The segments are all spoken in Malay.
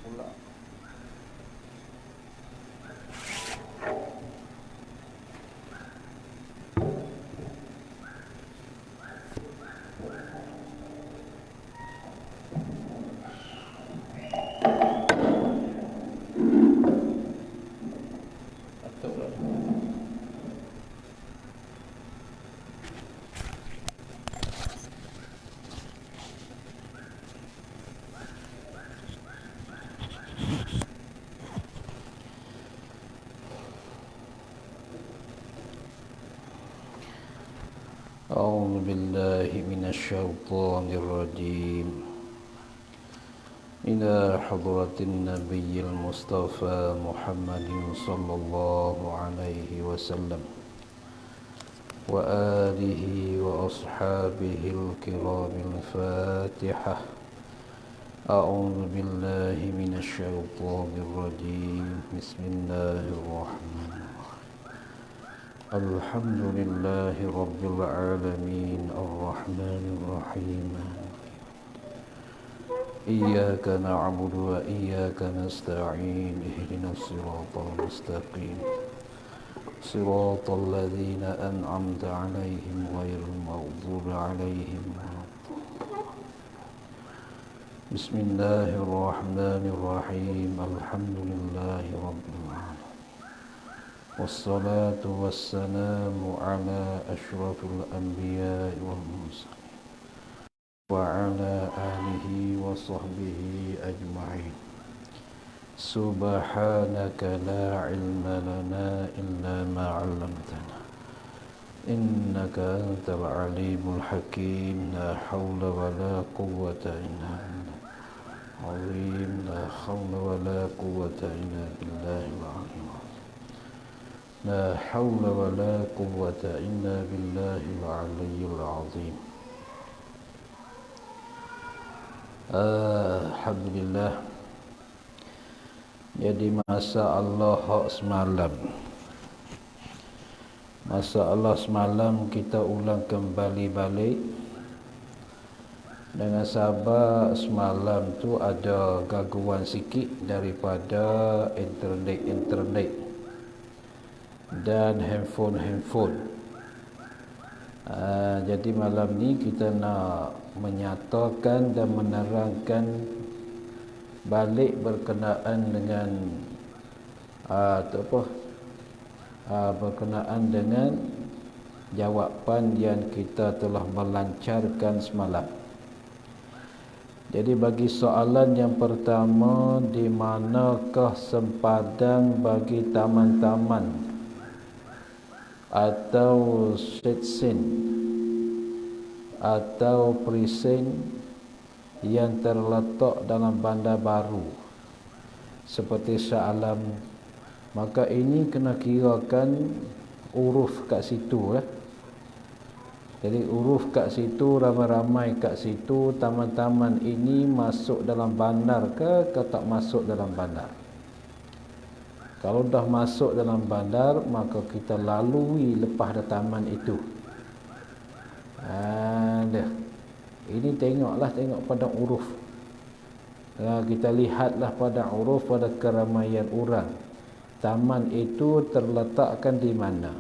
pula. أعوذ بالله من الشيطان الرجيم إلى حضرة النبي المصطفى محمد صلى الله عليه وسلم وآله وأصحابه الكرام الفاتحة أعوذ بالله من الشيطان الرجيم بسم الله الرحمن الرحيم الحمد لله رب العالمين الرحمن الرحيم إياك نعبد وإياك نستعين اهدنا الصراط المستقيم صراط الذين أنعمت عليهم غير المغضوب عليهم بسم الله الرحمن الرحيم الحمد لله رب العالمين والصلاة والسلام على أشرف الأنبياء والمرسلين وعلى آله وصحبه أجمعين سبحانك لا علم لنا إلا ما علمتنا إنك أنت العليم الحكيم لا حول ولا قوة إلا بالله العظيم لا حول ولا قوة إلا بالله العظيم لا حول ولا قوة إلا بالله العلي العظيم Alhamdulillah. Jadi masalah semalam kita ulang kembali balik. Dengan sabar semalam tu ada gangguan sikit daripada internet dan handphone. Jadi malam ni kita nak menyatakan dan menerangkan balik berkenaan dengan berkenaan dengan jawapan yang kita telah melancarkan semalam. Jadi bagi soalan yang pertama, di manakah sempadan bagi taman-taman atau setsen atau presen yang terletak dalam bandar baru seperti Shah Alam, maka ini kena kirakan uruf kat situ lah. Jadi uruf kat situ, ramai-ramai kat situ, taman-taman ini masuk dalam bandar ke tak masuk dalam bandar. Kalau dah masuk dalam bandar, maka kita lalui lepas dah taman itu. Ini tengok pada uruf. Kita lihatlah pada uruf, pada keramaian orang. Taman itu terletakkan di mana?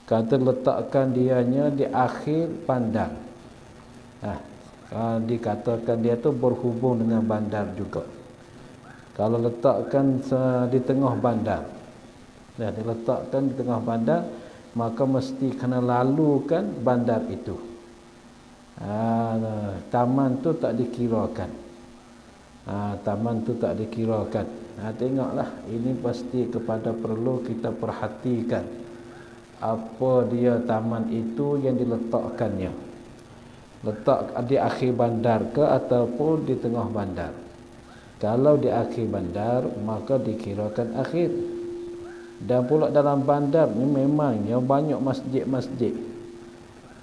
Kata letakkan dianya di akhir bandar. Dikatakan dia tu berhubung dengan bandar juga. Kalau letakkan di tengah bandar, diletakkan di tengah bandar, maka mesti kena lalukan bandar itu. Taman tu tak dikirakan. Tengoklah, ini pasti kepada perlu kita perhatikan apa dia taman itu yang diletakkannya. Letak di akhir bandar ke ataupun di tengah bandar. Kalau di akhir bandar, maka dikirakan akhir. Dan pula dalam bandar ni memangnya banyak masjid-masjid.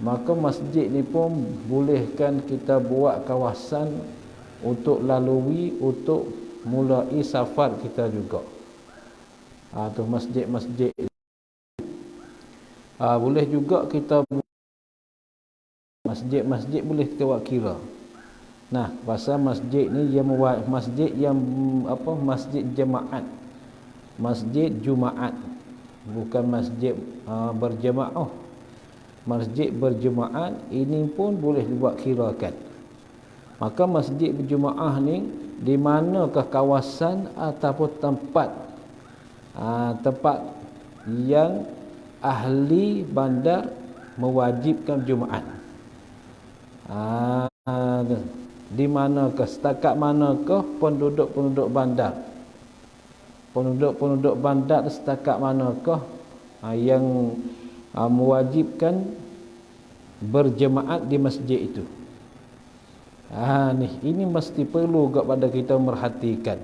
Maka masjid ni pun bolehkan kita buat kawasan untuk lalui, untuk mulai safar kita juga. Tu masjid-masjid. Boleh juga kita masjid-masjid boleh kita buat kira. Nah, pasal masjid ni dia masjid yang apa, masjid jemaat, masjid Jumaat, bukan masjid berjemaah. Masjid berjemaat ini pun boleh dibuat kirakan. Maka masjid berjemaah ni di manakah kawasan ataupun tempat tempat yang ahli bandar mewajibkan Jumaat. Di manakah, setakat manakah penduduk-penduduk bandar? Penduduk-penduduk bandar setakat manakah yang mewajibkan berjemaat di masjid itu? Ini mesti perlu kepada kita merhatikan.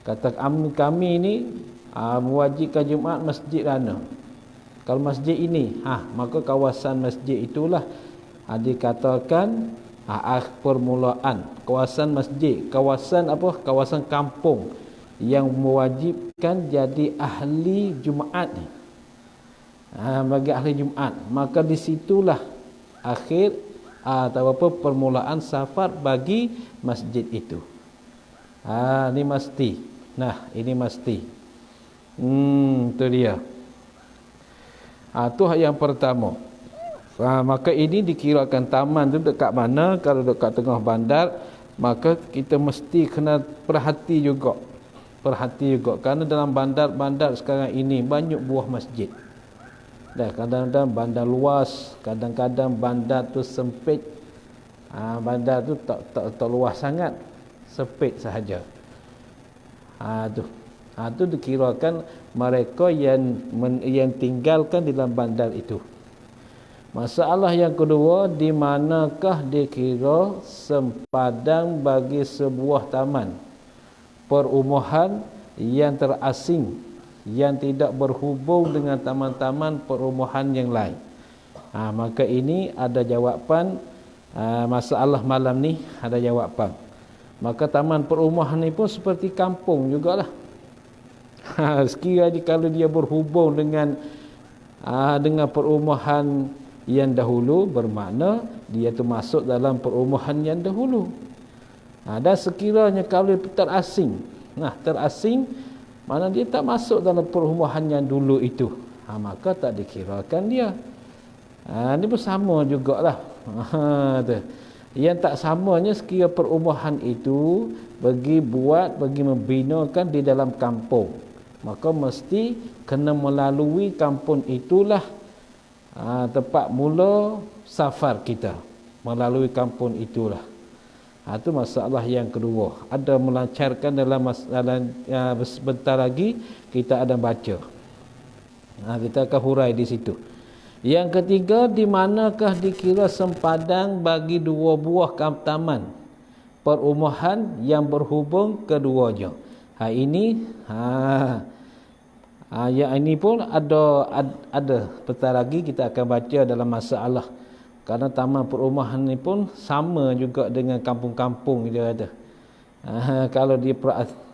Kata kami ni mewajibkan Jumaat masjid mana? Kalau masjid ini, maka kawasan masjid itulah dikatakan permulaan kawasan masjid, kawasan apa? Kawasan kampung yang mewajibkan jadi ahli Jumaat ni. Bagi ahli Jumaat, maka disitulah akhir atau apa permulaan safar bagi masjid itu. Ini mesti. Nah, ini mesti. Itu dia. Itu yang pertama. Maka ini dikirakan taman tu dekat mana. Kalau dekat tengah bandar, maka kita mesti kena perhati juga. Perhati juga, kerana dalam bandar-bandar sekarang ini banyak buah masjid. Dah kadang-kadang bandar luas, kadang-kadang bandar tu sempit. Bandar tu tak luas sangat, sempit sahaja. Tu dikirakan mereka yang tinggalkan di dalam bandar itu. Masalah yang kedua, di manakah dikira sempadan bagi sebuah taman perumahan yang terasing, yang tidak berhubung dengan taman-taman perumahan yang lain. Maka ini ada jawapan. Masalah malam ni ada jawapan. Maka taman perumahan ni pun seperti kampung jugalah. Sekiranya kalau dia berhubung dengan perumahan yang dahulu, bermakna dia tu masuk dalam perumahan yang dahulu. Dan sekiranya kalau terasing, terasing mana dia tak masuk dalam perumahan yang dulu itu, maka tak dikirakan dia. Ini pun sama jugalah. Yang tak samanya sekiranya perumahan itu bagi membinakan di dalam kampung, maka mesti kena melalui kampung itulah tempat mula safar kita, melalui kampung itulah. Itu masalah yang kedua. Ada melancarkan dalam sebentar lagi kita ada baca. Kita akan hurai di situ. Yang ketiga, di manakah dikira sempadan bagi dua buah taman perumahan yang berhubung keduanya. Yang ini pun ada bentar lagi kita akan baca dalam masalah. Kerana taman perumahan ni pun sama juga dengan kampung-kampung dia ada. Kalau dia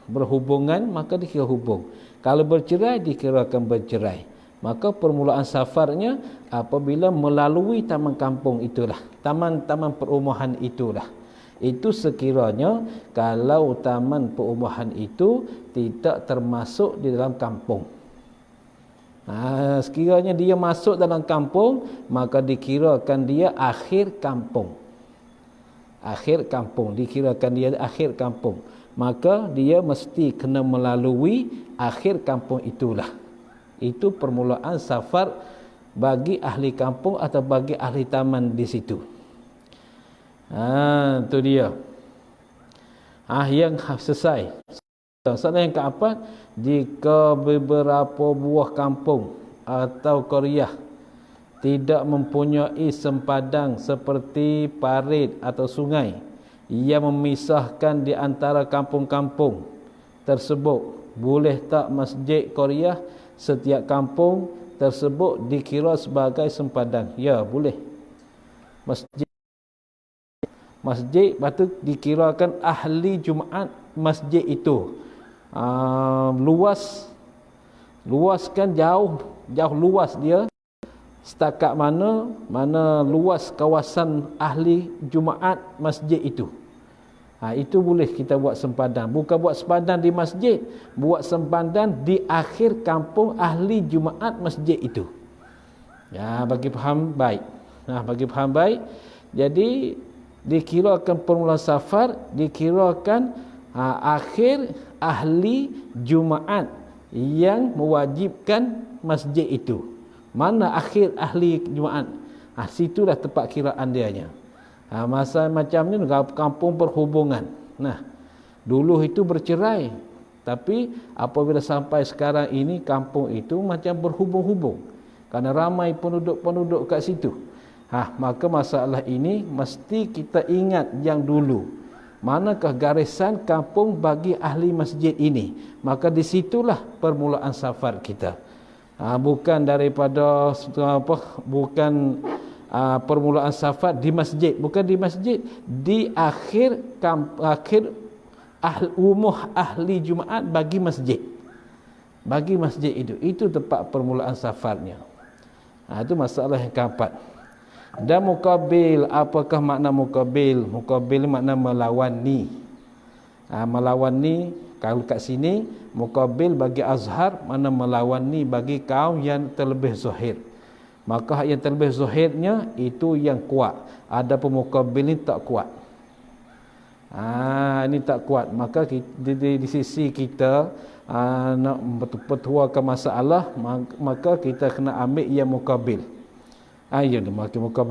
berhubungan, maka dikira hubung. Kalau bercerai, dikirakan bercerai. Maka permulaan safarnya apabila melalui taman kampung itulah, taman-taman perumahan itulah. Itu sekiranya kalau taman perumahan itu tidak termasuk di dalam kampung. Sekiranya dia masuk dalam kampung, maka dikirakan dia akhir kampung. Akhir kampung, dikirakan dia akhir kampung. Maka dia mesti kena melalui akhir kampung itulah. Itu permulaan safar bagi ahli kampung atau bagi ahli taman di situ. Itu dia. Yang selesai. Soalan yang keempat, jika beberapa buah kampung atau qaryah tidak mempunyai sempadan seperti parit atau sungai yang memisahkan di antara kampung-kampung tersebut, boleh tak masjid qaryah setiap kampung tersebut dikira sebagai sempadan? Ya, boleh. Masjid patut dikirakan ahli Jumaat masjid itu. Luaskan jauh luas dia, setakat mana luas kawasan ahli Jumaat masjid itu. Itu boleh kita buat sempadan. Bukan buat sempadan di masjid, buat sempadan di akhir kampung ahli Jumaat masjid itu. Ya, bagi faham baik. Bagi faham baik. Jadi dikirakan permulaan safar, dikirakan akhir ahli Jumaat yang mewajibkan masjid itu. Mana akhir ahli Jumaat? Situlah tempat kiraan dianya. Masa macam ni kampung perhubungan. Dulu itu bercerai, tapi apabila sampai sekarang ini kampung itu macam berhubung-hubung kerana ramai penduduk-penduduk kat situ. Maka masalah ini mesti kita ingat yang dulu. Manakah garisan kampung bagi ahli masjid ini? Maka di situlah permulaan safar kita. Bukan daripada bukan permulaan safar di masjid, bukan di masjid, di akhir umuh ahli Jumaat bagi masjid. Bagi masjid itu tempat permulaan safarnya. Itu masalah yang keempat. Dan muqabil, apakah makna muqabil? Muqabil makna melawani. Melawani, kalau kat sini muqabil bagi azhar makna melawani bagi kaum yang terlebih zahir. Maka yang terlebih zahirnya itu yang kuat. Ada pemuqabil ni tak kuat. Ini tak kuat. Maka di sisi kita nak bertuakan masalah, maka kita kena ambil yang muqabil.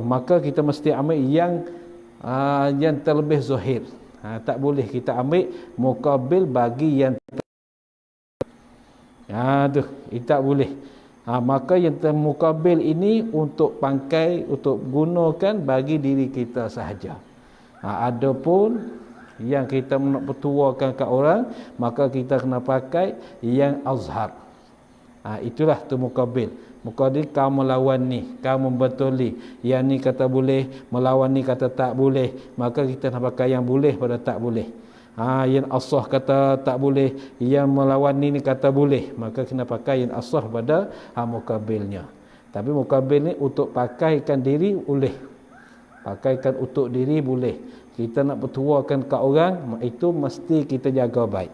Maka kita mesti ambil yang terlebih zahir. Tak boleh kita ambil muqabil bagi yang itu tak boleh. Maka yang muqabil ini untuk pangkai, untuk gunakan bagi diri kita sahaja. Adapun yang kita nak bertuakan kat orang, maka kita kena pakai yang azhar. Itulah tu muqabil. Muqabil kau melawan ni, kau membetuli. Yang ni kata boleh, melawan ni kata tak boleh. Maka kita nak pakai yang boleh pada tak boleh. Yang asah kata tak boleh, yang melawan ni kata boleh. Maka kena pakai yang asah pada muqabilnya. Tapi muqabil ni untuk pakaikan diri boleh. Pakaikan untuk diri boleh. Kita nak bertuakan kat orang, itu mesti kita jaga baik.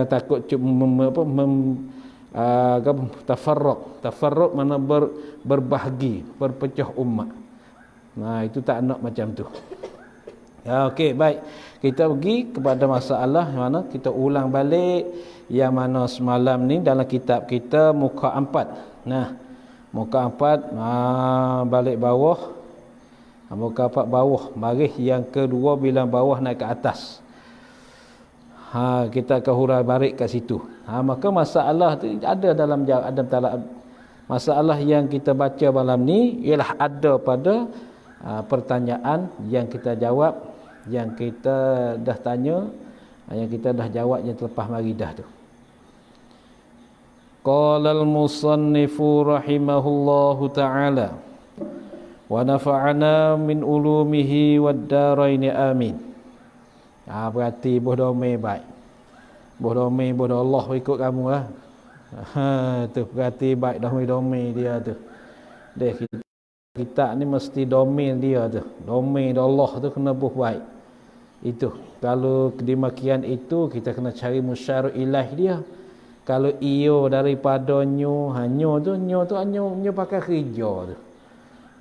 Takut tafarruq mana berbahagi, berpecah umat. Itu tak nak macam tu. Okey, baik. Kita pergi kepada masalah mana kita ulang balik yang mana semalam ni dalam kitab kita muka 4. Muka 4 balik bawah. Muka 4 bawah, baris yang kedua bila bawah naik ke atas. Kita akan hurai balik kat situ. Maka masalah tu ada dalam masalah yang kita baca malam ni ialah ada pada pertanyaan yang kita jawab, yang kita dah tanya, yang kita dah jawab yang terlepas mari dah tu. Qala al-musannifu rahimahullahu ta'ala wa nafa'ana min ulumihi wad-daraini amin. Berarti boh domai baik. Boh domai boh Allah ikut kamu lah. Tu berarti baik domai dia tu. Kita ni mesti domain dia tu. Domain Allah tu kena boh baik. Itu. Kalau kedemikian itu kita kena cari musyar ilah dia. Kalau iyo daripada nyo tu nyo pakai kerja tu.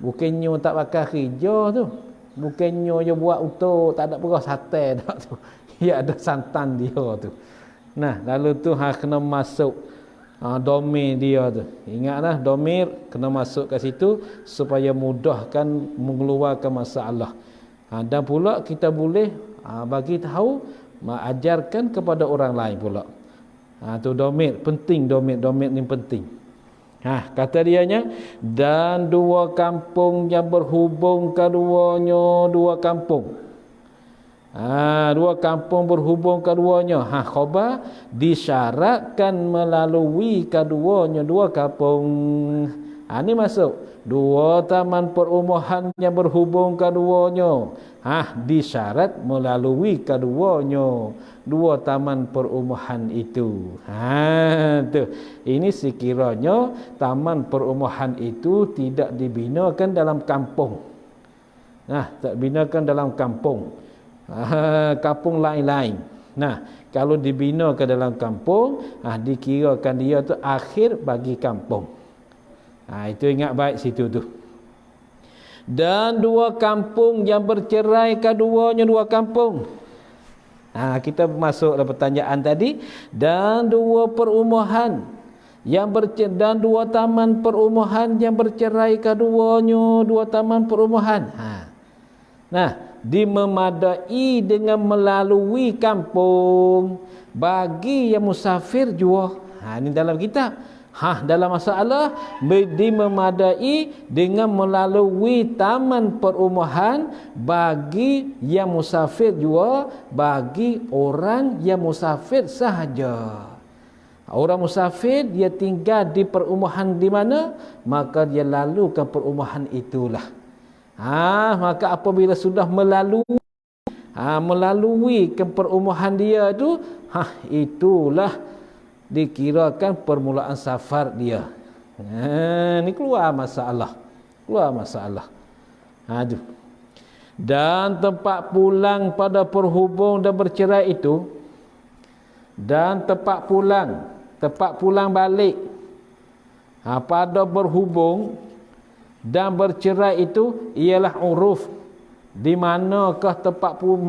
Bukan nyo tak pakai kerja tu. Bukan nyo je buat untuk tak ada perah sate dak tu. Ya ada santan dia tu. Lalu tu kena masuk domain dia tu. Ingatlah domir kena masuk kat situ supaya mudahkan mengeluarkan masalah. Dan pula kita boleh bagi tahu, ajarkan kepada orang lain pula. Tu domir penting, domir ni penting. Kata dianya, dan dua kampung yang berhubung keduanya, dua kampung. Dua kampung berhubung keduanya. Khabar disyaratkan melalui keduanya dua kampung. Ini masuk dua taman perumahan yang berhubung keduanya. Disyarat melalui keduanya dua taman perumahan itu. Tu. Ini sekiranya taman perumahan itu tidak dibinakan dalam kampung. Tak dibinakan dalam kampung. Kampung lain-lain. Nah, kalau dibina ke dalam kampung, dikirakan dia tu akhir bagi kampung. Itu ingat baik situ tu. Dan dua kampung yang bercerai, keduanya dua kampung. Kita masuk dalam pertanyaan tadi. Dan dua perumahan dan dua taman perumahan yang bercerai, keduanya dua taman perumahan. Dimemadai dengan melalui kampung bagi yang musafir jua. Ini dalam kitab. Dalam masalah dimemadai dengan melalui taman perumahan bagi yang musafir jua, bagi orang yang musafir sahaja. Orang musafir dia tinggal di perumahan di mana, maka dia lalukan perumahan itulah. Maka apabila sudah melalui ke perumahan dia tu, itulah dikirakan permulaan safar dia. Ni keluar masalah. Dan tempat pulang pada perhubung dan bercerai itu, dan tempat pulang balik pada berhubung dan bercerai itu ialah uruf. Di manakah tempat hubung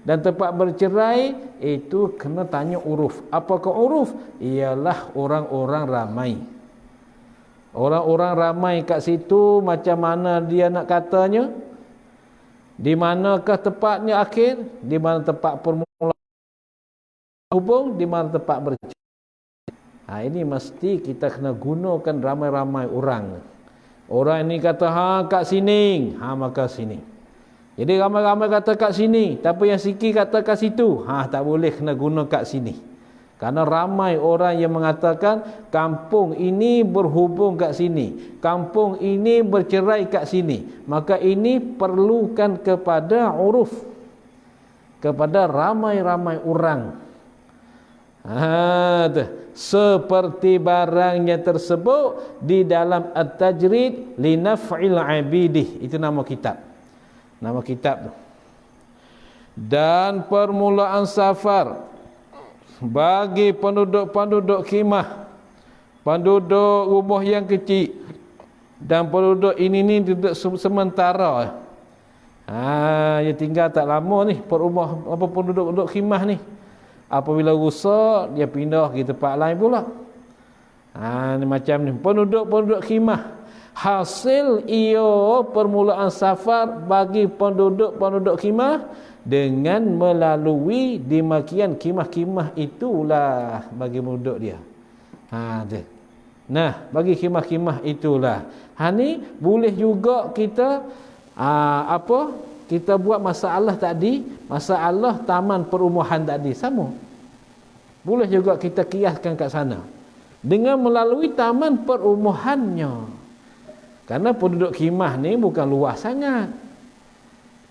dan tempat bercerai itu kena tanya uruf. Apakah uruf? Ialah orang-orang ramai. Orang-orang ramai kat situ macam mana dia nak katanya? Di manakah tempatnya akhir? Di mana tempat permulaan hubung? Di mana tempat bercerai? Ini mesti kita kena gunakan ramai-ramai orang. Orang ini kata kat sini, maka sini. Jadi ramai-ramai kata kat sini, tapi yang sikit kata kat situ. Tak boleh kena guna kat sini. Karena ramai orang yang mengatakan kampung ini berhubung kat sini, kampung ini bercerai kat sini. Maka ini perlukan kepada uruf, kepada ramai-ramai orang. Seperti barang yang tersebut di dalam At-Tajrid li Naf'il Abidih. Itu nama kitab tu. Dan permulaan safar bagi penduduk-penduduk khimah, penduduk rumah yang kecil, dan penduduk ini duduk sementara. Dia tinggal tak lama ni, penduduk khimah ni. Apabila rusak, dia pindah ke tempat lain pula. Ni macam ni, penduduk-penduduk khimah. Hasil ia permulaan safar bagi penduduk-penduduk khimah dengan melalui dimakian khimah-khimah itulah bagi penduduk dia. Bagi khimah-khimah itulah. Ni boleh juga kita kita buat masalah tadi, masalah taman perumahan tadi sama. Boleh juga kita kiaskan kat sana dengan melalui taman perumahannya. Karena penduduk khimah ni bukan luas sangat.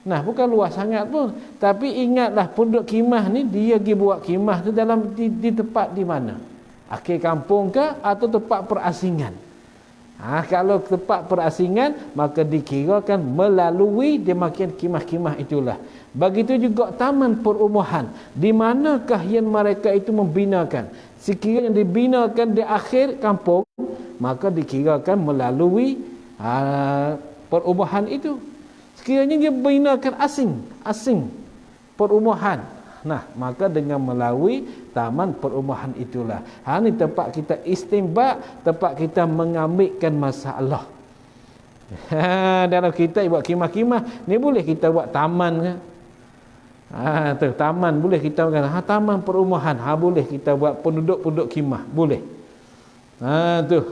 Bukan luas sangat pun. Tapi ingatlah penduduk khimah ni dia pergi buat khimah tu dalam di tempat di mana? Akhir kampung ke atau tempat perasingan? Kalau tempat perasingan maka dikirakan melalui dimakian khimah-khimah itulah. Begitu juga taman perumahan. Di manakah yang mereka itu membinakan? Sekiranya dibinakan di akhir kampung, maka dikirakan melalui perumahan itu. Sekiranya dia binakan asing perumahan, maka dengan melalui taman perumahan itulah. Ini tempat kita istinbat, tempat kita mengambilkan masalah. Dalam kita buat khimah-khimah ni boleh kita buat taman ke? Taman boleh kita kata taman perumahan. Boleh kita buat penduduk-penduduk khimah, boleh.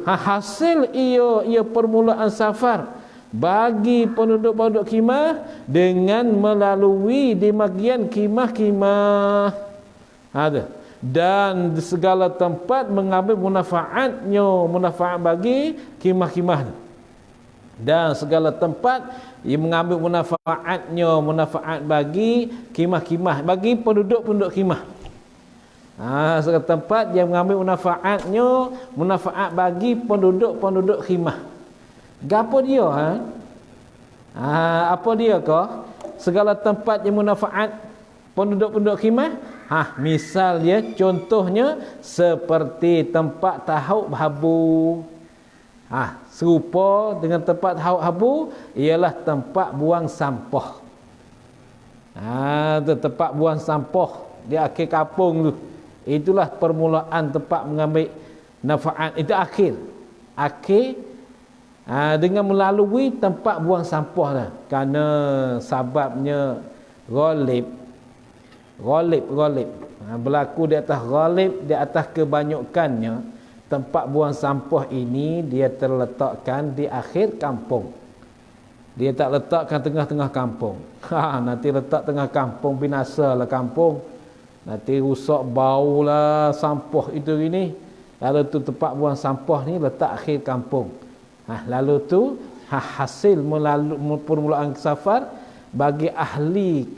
Hasil ia permulaan safar bagi penduduk-penduduk khimah dengan melalui dimakian khimah-khimah. Dan segala tempat mengambil munafaat bagi khimah-khimah. Dan segala tempat ia mengambil munafaat bagi khimah-khimah, bagi penduduk-penduduk khimah. Segala tempat yang mengambil munafaat bagi penduduk-penduduk khimah. Gapo dia? Apa dia ke? Segala tempat yang manfaat penduduk-penduduk khimah. Misal dia contohnya seperti tempat tahuk habu. Serupa dengan tempat tahuk habu ialah tempat buang sampah. Tu tempat buang sampah di akhir kampung tu. Itulah permulaan tempat mengambil manfaat. Itu akhir dengan melalui tempat buang sampah lah. Kerana sababnya ghalib berlaku di atas ghalib, di atas kebanyakannya tempat buang sampah ini dia terletakkan di akhir kampung. Dia tak letakkan tengah-tengah kampung. Nanti letak tengah kampung, binasalah kampung. Nanti rusak, bau lah sampah itu ini. Lalu tu tempat buang sampah ni letak akhir kampung. Lalu tu hasil permulaan safar bagi ahli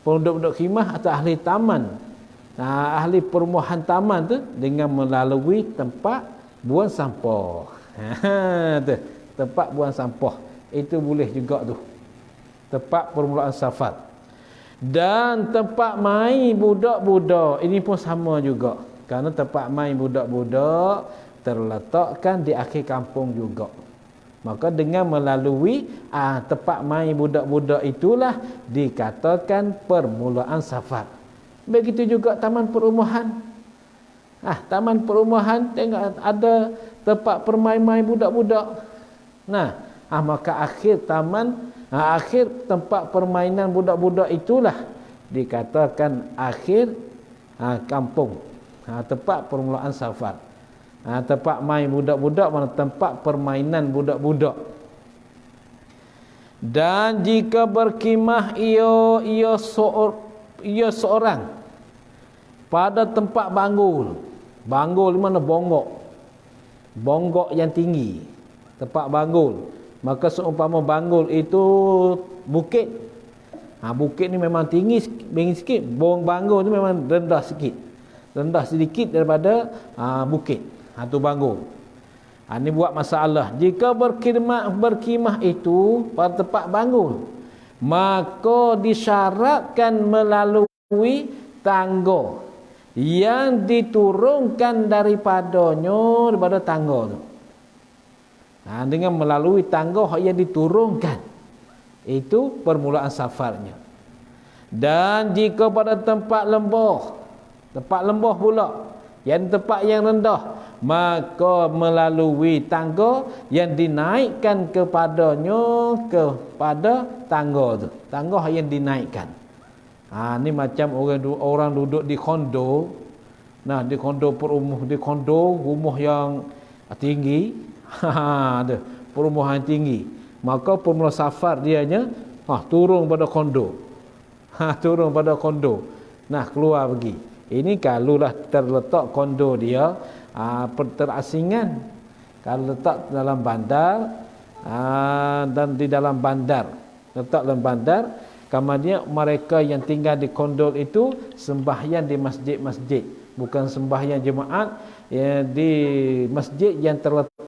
penduduk-penduduk khimah atau ahli taman, ahli perumahan taman tu dengan melalui tempat buang sampah. Tu tempat buang sampah itu boleh juga tu tempat permulaan safar. Dan tempat main budak-budak ini pun sama juga, kerana tempat main budak-budak terletakkan di akhir kampung juga. Maka dengan melalui tempat main budak-budak itulah dikatakan permulaan safar. Begitu juga taman perumahan. Taman perumahan tengok ada tempat permain-main budak-budak. Maka akhir tempat permainan budak-budak itulah dikatakan akhir kampung. Tempat permulaan safar. Tempat main budak-budak mana tempat permainan budak-budak. Dan jika berkhimah ia seorang pada tempat banggul di mana bonggok yang tinggi, tempat banggul, maka seumpama banggul itu bukit. Bukit ni memang tinggi sikit, banggul tu memang rendah sedikit daripada bukit. Tu banggul. Ini buat masalah. Jika berkhimah itu pada tempat banggul, maka disyaratkan melalui tangga yang diturunkan daripada tangga tu. Dengan melalui tangga yang diturunkan, itu permulaan safarnya. Dan jika pada tempat lembah pula, yang tempat yang rendah, maka melalui tangga yang dinaikkan kepada tangga tu, tangga yang dinaikkan. Ni macam orang duduk di kondo. Di kondo rumah yang tinggi, perumahan tinggi, maka permulaan safar dianya turun pada kondo. Keluar pergi. Ini kalulah terletak kondo dia terasingan. Kalau letak dalam bandar dan di dalam bandar, letak dalam bandar, kemudian mereka yang tinggal di kondo itu sembahyang di masjid-masjid, bukan sembahyang jemaat di masjid yang terletak,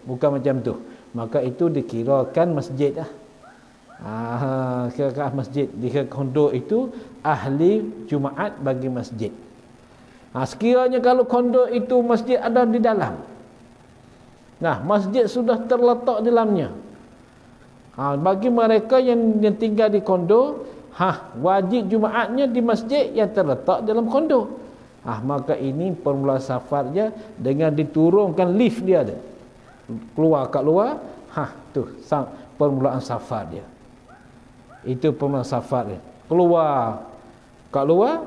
bukan macam tu. Maka itu dikirakan masjid lah. Kira masjid di kondo itu ahli Jumaat bagi masjid. Sekiranya kalau kondo itu masjid ada di dalam, masjid sudah terletak di dalamnya, bagi mereka yang tinggal di kondo, wajib Jumaatnya di masjid yang terletak dalam kondo. Maka ini permulaan safarnya dengan diturunkan lift dia ada, keluar kat luar, tu permulaan safar dia. Itu permulaan safar dia. Keluar kat luar,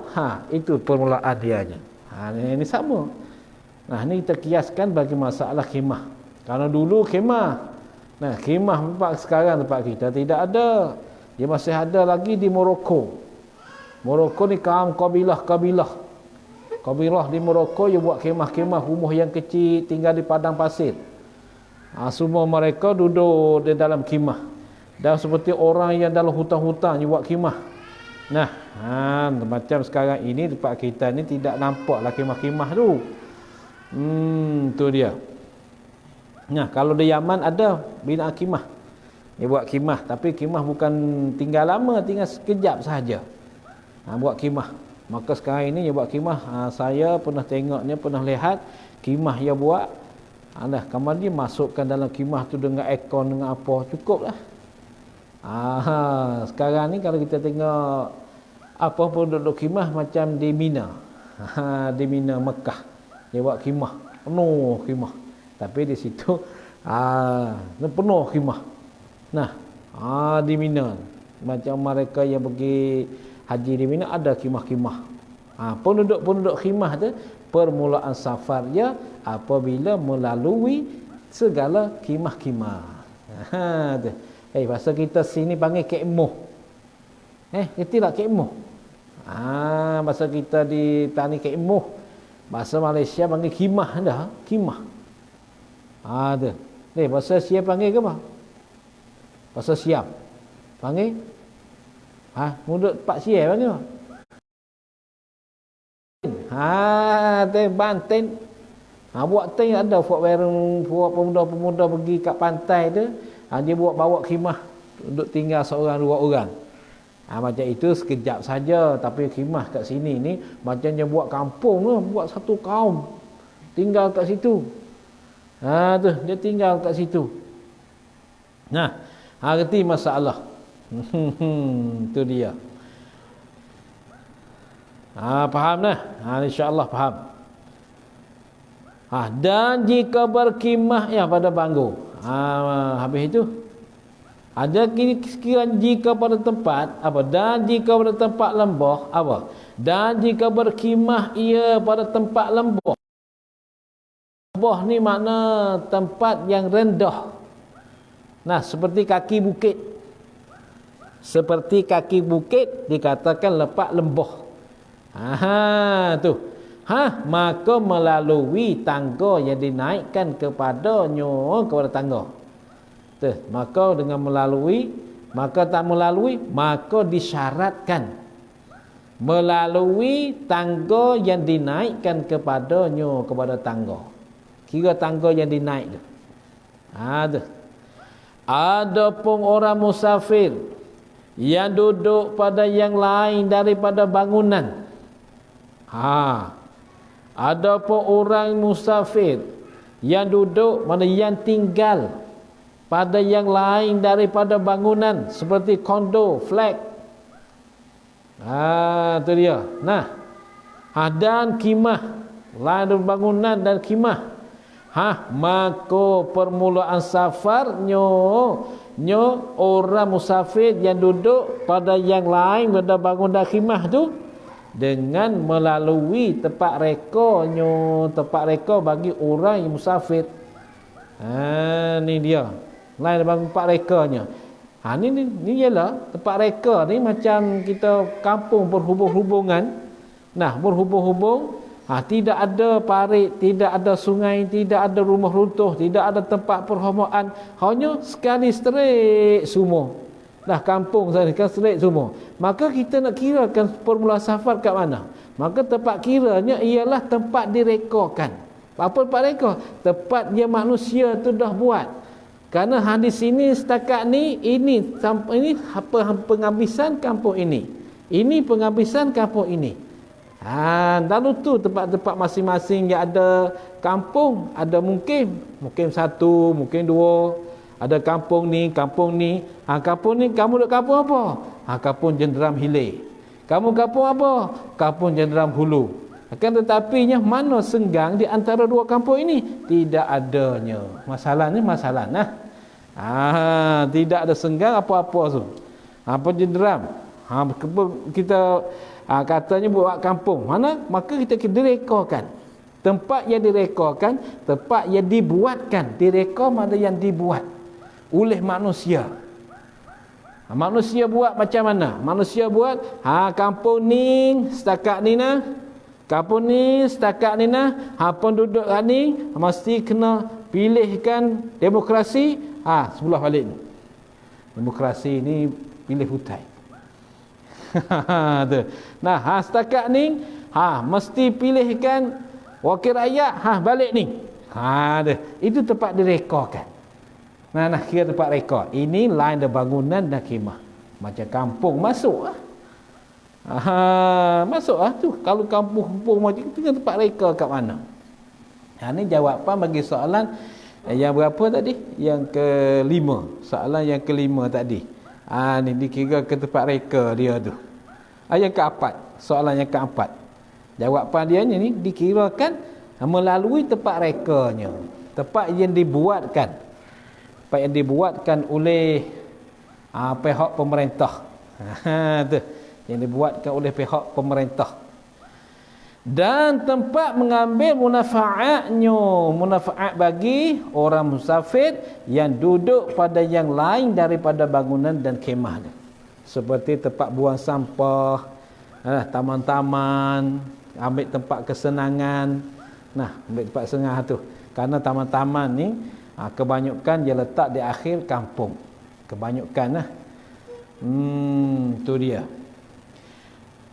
itu permulaan dianya. Ini sama. Ini kita kiaskan bagi masalah khimah. Kalau dulu khimah, khimah sekarang tempat kita tidak ada. Dia masih ada lagi di Morocco. Morocco ni kabilah di Morocco yang buat khimah-khimah, rumah yang kecil, tinggal di padang pasir. Semua mereka duduk di dalam khimah. Dan seperti orang yang dalam hutan-hutan yang buat khimah. Macam sekarang ini tempat kita ni tidak nampaklah khimah-khimah tu. Tu dia. Kalau di Yaman ada binaan khimah. Dia buat khemah, tapi khemah bukan tinggal lama, tinggal sekejap sahaja. Buat khemah. Maka sekarang ini dia buat khemah. Saya pernah tengoknya, pernah lihat khemah dia buat. Kemudian masukkan dalam khemah tu dengan aircon, dengan apa, cukup lah. Sekarang ni kalau kita tengok apa penduduk khemah macam di Mina. Di Mina Mekah. Dia buat khemah, penuh khemah. Tapi di situ penuh khemah. Nah, di Mina macam mereka yang pergi haji di Mina ada khemah-khemah. Penduduk-penduduk khemah tu permulaan safarnya apabila melalui segala khemah-khemah. Tu. Bahasa kita sini panggil kemah. Ngerti tak kemah? Bahasa kita di tani kemah. Bahasa Malaysia panggil khemah dah, khemah. Tu. Bahasa Siam panggil ke apa? Bahasa Siam panggil mulut Pak Siam panggil apa? Banten. Buat ten ada buat pemuda-pemuda pergi kat pantai tu, dia bawa khemah duduk tinggal seorang dua orang. Macam itu sekejap saja, tapi khemah kat sini ni macam dia buat kampung tu, buat satu kaum tinggal kat situ. Tu dia tinggal kat situ. Arti masalah. Tu dia. Faham dah? InsyaAllah faham. Dan jika berkhemah pada bangku. Habis itu ada sekiranya jika pada tempat apa? Dan jika pada tempat lembah apa? Dan jika berkhemah ia pada tempat lembah. Lembah ni makna tempat yang rendah. Seperti kaki bukit. Seperti kaki bukit dikatakan lepak lembah. Tu. Maka melalui tangga yang dinaikkan kepada tangga. Tu. Maka dengan melalui, maka tak melalui, maka disyaratkan melalui tangga yang dinaikkan kepada tangga. Kira tangga yang dinaik tu. Tu. Adapun orang musafir yang duduk pada yang lain daripada bangunan. Adapun orang musafir yang duduk, mana yang tinggal pada yang lain daripada bangunan seperti kondo, flat. Itu dia. Dan khemah, lain bangunan dan khemah. Maka permulaan safarnya orang musafir yang duduk pada yang lain pada bangunan khemah tu dengan melalui tempat reka bagi orang yang musafir. Ni dia. Lain bagi tempat rekanya. Ni ialah tempat reka ni macam kita kampung berhubung-hubungan. Berhubung-hubung. Tidak ada parit, tidak ada sungai, tidak ada rumah runtuh, tidak ada tempat perhomaan. Hanya sekali straight semua. Kampung saya kan straight semua. Maka kita nak kirakan permulaan safar kat mana? Maka tempat kiranya ialah tempat direkakan. Apa tempat reka? Tempat yang manusia tu dah buat. Kerana di sini setakat ni, ini penghabisan kampung ini. Ini penghabisan kampung ini. Lalu tu tempat-tempat masing-masing yang ada kampung, ada mungkin satu, mungkin dua. Ada kampung ni. Kampung ni, kamu duduk kampung apa? Kampung Jenderam Hilir. Kamu kampung apa? Kampung Jenderam Hulu. Akan tetapinya mana senggang di antara dua kampung ini? Tidak adanya. Masalahnya masalah. Tidak ada senggang apa-apa tu. Apa Jenderam? Kita katanya buat kampung. Mana? Maka kita direkakan. Tempat yang direkakan, tempat yang dibuatkan. Direka mana yang dibuat oleh manusia. Manusia buat macam mana? Manusia buat kampung ni setakat ni kampung ni setakat ni penduduk ni mesti kena pilihkan demokrasi. Sebelah balik ni. Demokrasi ni pilih hutai. Setakat ni mesti pilihkan wakil rakyat balik ni. Itu tempat direkakan. Nah kira tempat reka. Ini lain ada bangunan dan khemah. Macam kampung masuk lah. Masuk lah tu. Kalau kampung-kampung macam tu tempat reka kat mana? Ini jawapan bagi soalan yang berapa tadi? Yang kelima. Soalan yang kelima tadi. Ni dikira ke tempat reka dia tu. Yang keempat. Soalan yang keempat. Jawapan dia ni dikirakan melalui tempat rekanya. Tempat yang dibuatkan. Tempat yang dibuatkan oleh pihak pemerintah. Tu. Yang dibuatkan oleh pihak pemerintah. Dan tempat mengambil munafaat bagi orang musafir yang duduk pada yang lain daripada bangunan dan khemah. Seperti tempat buang sampah, taman-taman, ambil tempat kesenangan. Ambil tempat sengah tu. Karena taman-taman ni kebanyakan dia letak di akhir kampung. Kebanyakan lah. Tu dia.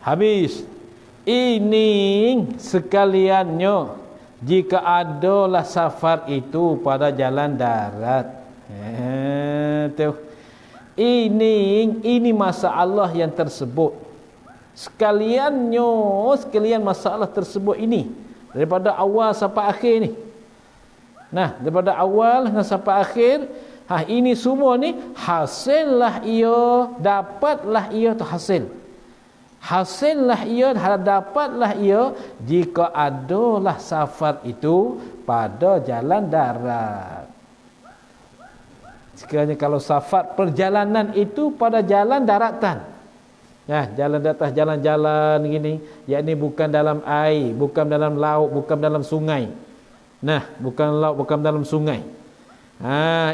Habis. Ini sekaliannya jika adalah safar itu pada jalan darat. Ini masalah yang tersebut. Sekalian masalah tersebut ini daripada awal sampai akhir ni. Daripada awal sampai akhir, ini semua ni hasillah ia, dapatlah ia tu hasil. Hasillah ia, dapatlah ia jika adalah safar itu pada jalan darat. Sekiranya kalau safar perjalanan itu pada jalan daratan. Jalan di atas jalan-jalan gini, yakni bukan dalam air, bukan dalam laut, bukan dalam sungai. Bukan laut, bukan dalam sungai.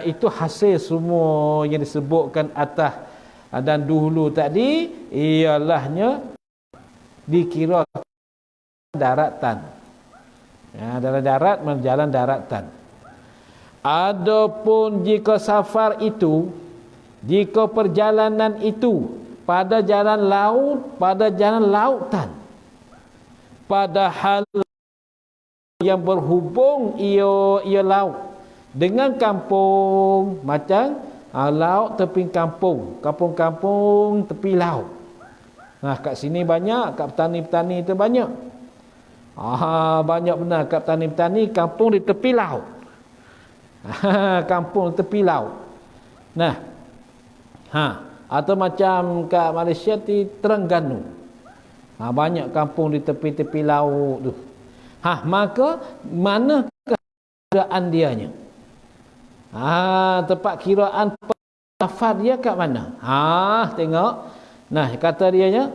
Itu hasil semua yang disebutkan atas dan dulu tadi ialahnya dikira daratan. Dalam darat menjalan daratan. Adapun jika safar itu, jika perjalanan itu pada jalan laut, pada jalan lautan, padahal yang berhubung ia laut dengan kampung macam laut tepi kampung, kampung-kampung tepi laut. Kat sini banyak, kat petani-petani itu banyak. Banyak benar kat petani-petani kampung di tepi laut. Kampung di tepi laut. Atau macam kat Malaysia di Terengganu. Banyak kampung di tepi-tepi laut tu. Maka manakah keadaan dianya? Tempat kiraan safar dia kat mana? Tengok. Kata dianya,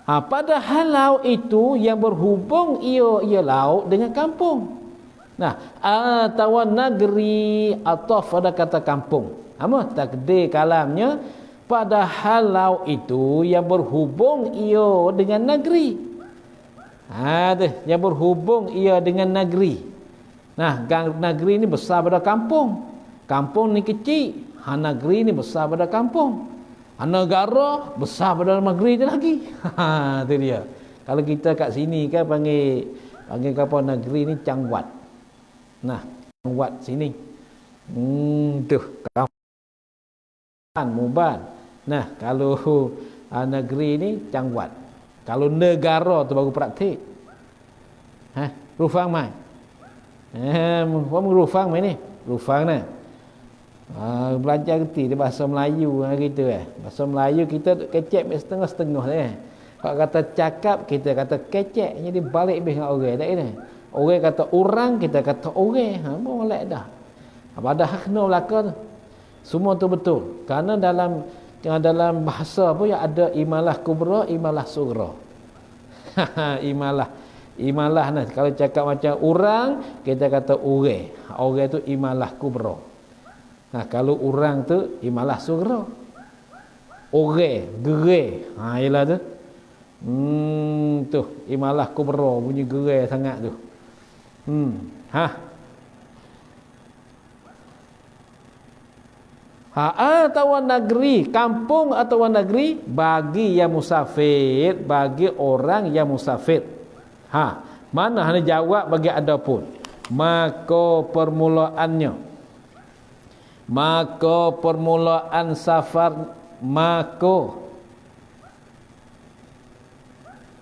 padahal laut itu yang berhubung ia laut dengan kampung. Atau negeri atau pada kata kampung. Takdir kalamnya, padahal laut itu yang berhubung ia dengan negeri. Yang berhubung ia dengan negeri. Negeri ni besar pada kampung. Kampung ni kecil. Negeri ni besar pada kampung. Negara besar pada negeri tu lagi. Tu dia. Kalau kita kat sini kan panggil kapal negeri ni Cangwat. Cangwat sini. Tu. Muban. Kalau negeri ni Cangwat. Kalau negara tu baru praktik. Rufang mai. Rufang mai ni. Rufang ni. Belajar kerti dia bahasa Melayu kita Bahasa Melayu kita kecek setengah-setengah lah. Kalau kata cakap kita kata kecek, jadi balik lebih dengan orang tak kena. Orang kata orang, kita kata orang. Boleh dah. Padahal kena belaka tu. Semua tu betul. Kerana dalam bahasa pun ada imalah kubra, imalah sughra. Imalah nah. Kalau cakap macam orang, kita kata orang. Orang tu imalah kubra. Kalau orang tu imalah sughra. Orang, gerai. Ialah tu. Tu imalah kubra, bunyi gerai sangat tu. Atau negeri, kampung atau negeri bagi yang musafir, bagi orang yang musafir. Mana hanya jawab bagi adapun. Maka permulaannya Maka permulaan safar, maka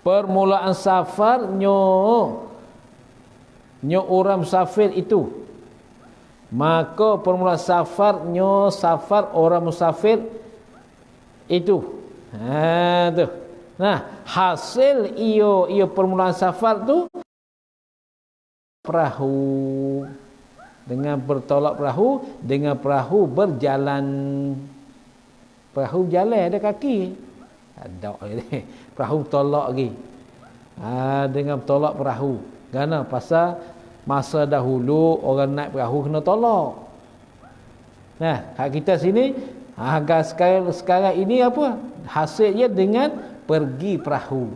permulaan safar nyo orang musafir itu. Maka permulaan safar nyo safar orang musafir itu. Tu. Nah, hasil iyo permulaan safar tu perahu. Dengan bertolak perahu, dengan perahu berjalan. Perahu jalan ada kaki. Ada perahu tolak lagi. Dengan tolak perahu. Kerana pasal masa dahulu orang naik perahu kena tolak. Nah, hak kita sini sekarang ini apa? Hasilnya dengan pergi perahu.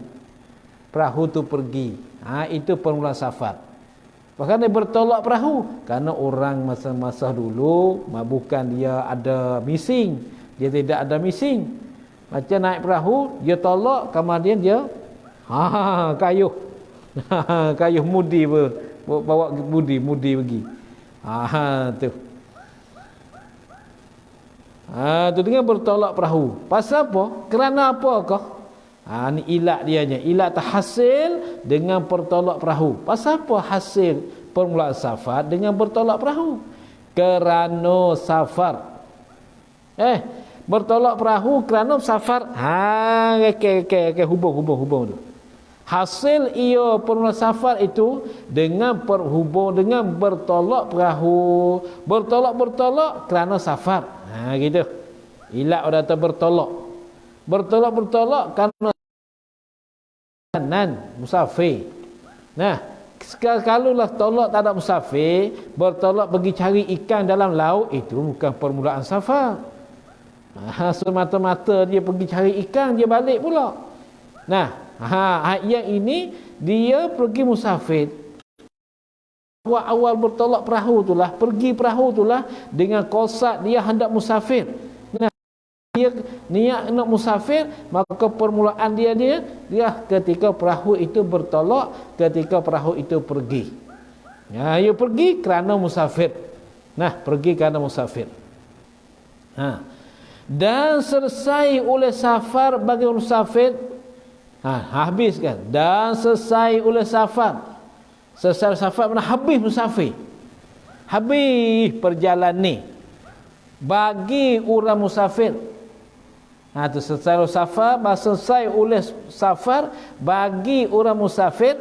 Perahu tu pergi. Itu permulaan safar. Bahkan dia bertolak perahu. Kerana orang masa-masa dulu bukan dia ada missing. Dia tidak ada missing. Macam naik perahu, dia tolak, kemudian dia kayuh. Kayuh mudi bawa mudi pergi. Tu. Tu dengan bertolak perahu. Pasal apa? Kerana apakah? Ni ilat dianya. Ilat terhasil dengan bertolak perahu. Pasal apa hasil permulaan safar dengan bertolak perahu? Kerana safar. Bertolak perahu kerana safar. Hubung tu. Hasil ia permulaan safar itu dengan berhubung dengan bertolak perahu. Bertolak kerana safar. Gitu. Ilat orang kata bertolak. Bertolak kerana musafir. Nah, kalau lah tolak tak ada musafir, bertolak pergi cari ikan dalam laut, itu bukan permulaan safar. Semata-mata dia pergi cari ikan, dia balik pula. Nah, yang ini dia pergi musafir. Awal bertolak perahu itulah, pergi perahu itulah dengan kosat dia hendak musafir. Nah, dia niat nak musafir, maka permulaan dia ketika perahu itu bertolak, ketika perahu itu pergi. Ia pergi kerana musafir. Nah, pergi kerana musafir. Dan selesai oleh safar bagi musafir. Habis kan? Dan selesai oleh safar. Selesai safar mana habis musafir. Habis perjalanan ni. Bagi orang musafir. Tu selesai oleh safar bagi orang musafir.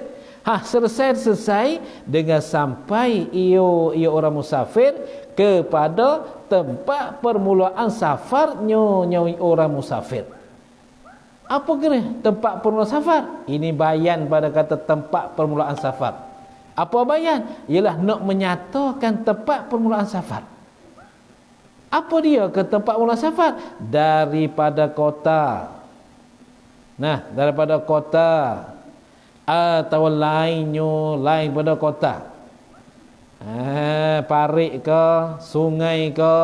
Selesai dengan sampai ia orang musafir kepada tempat permulaan safarnya orang musafir. Apa kira tempat permulaan safar? Ini bayan pada kata tempat permulaan safar. Apa bayan? Ialah nak menyatakan tempat permulaan safar. Apa dia ke tempat permulaan safar? Daripada kota. Nah, daripada kota atau lain pada kota. Parik ke, sungai ke,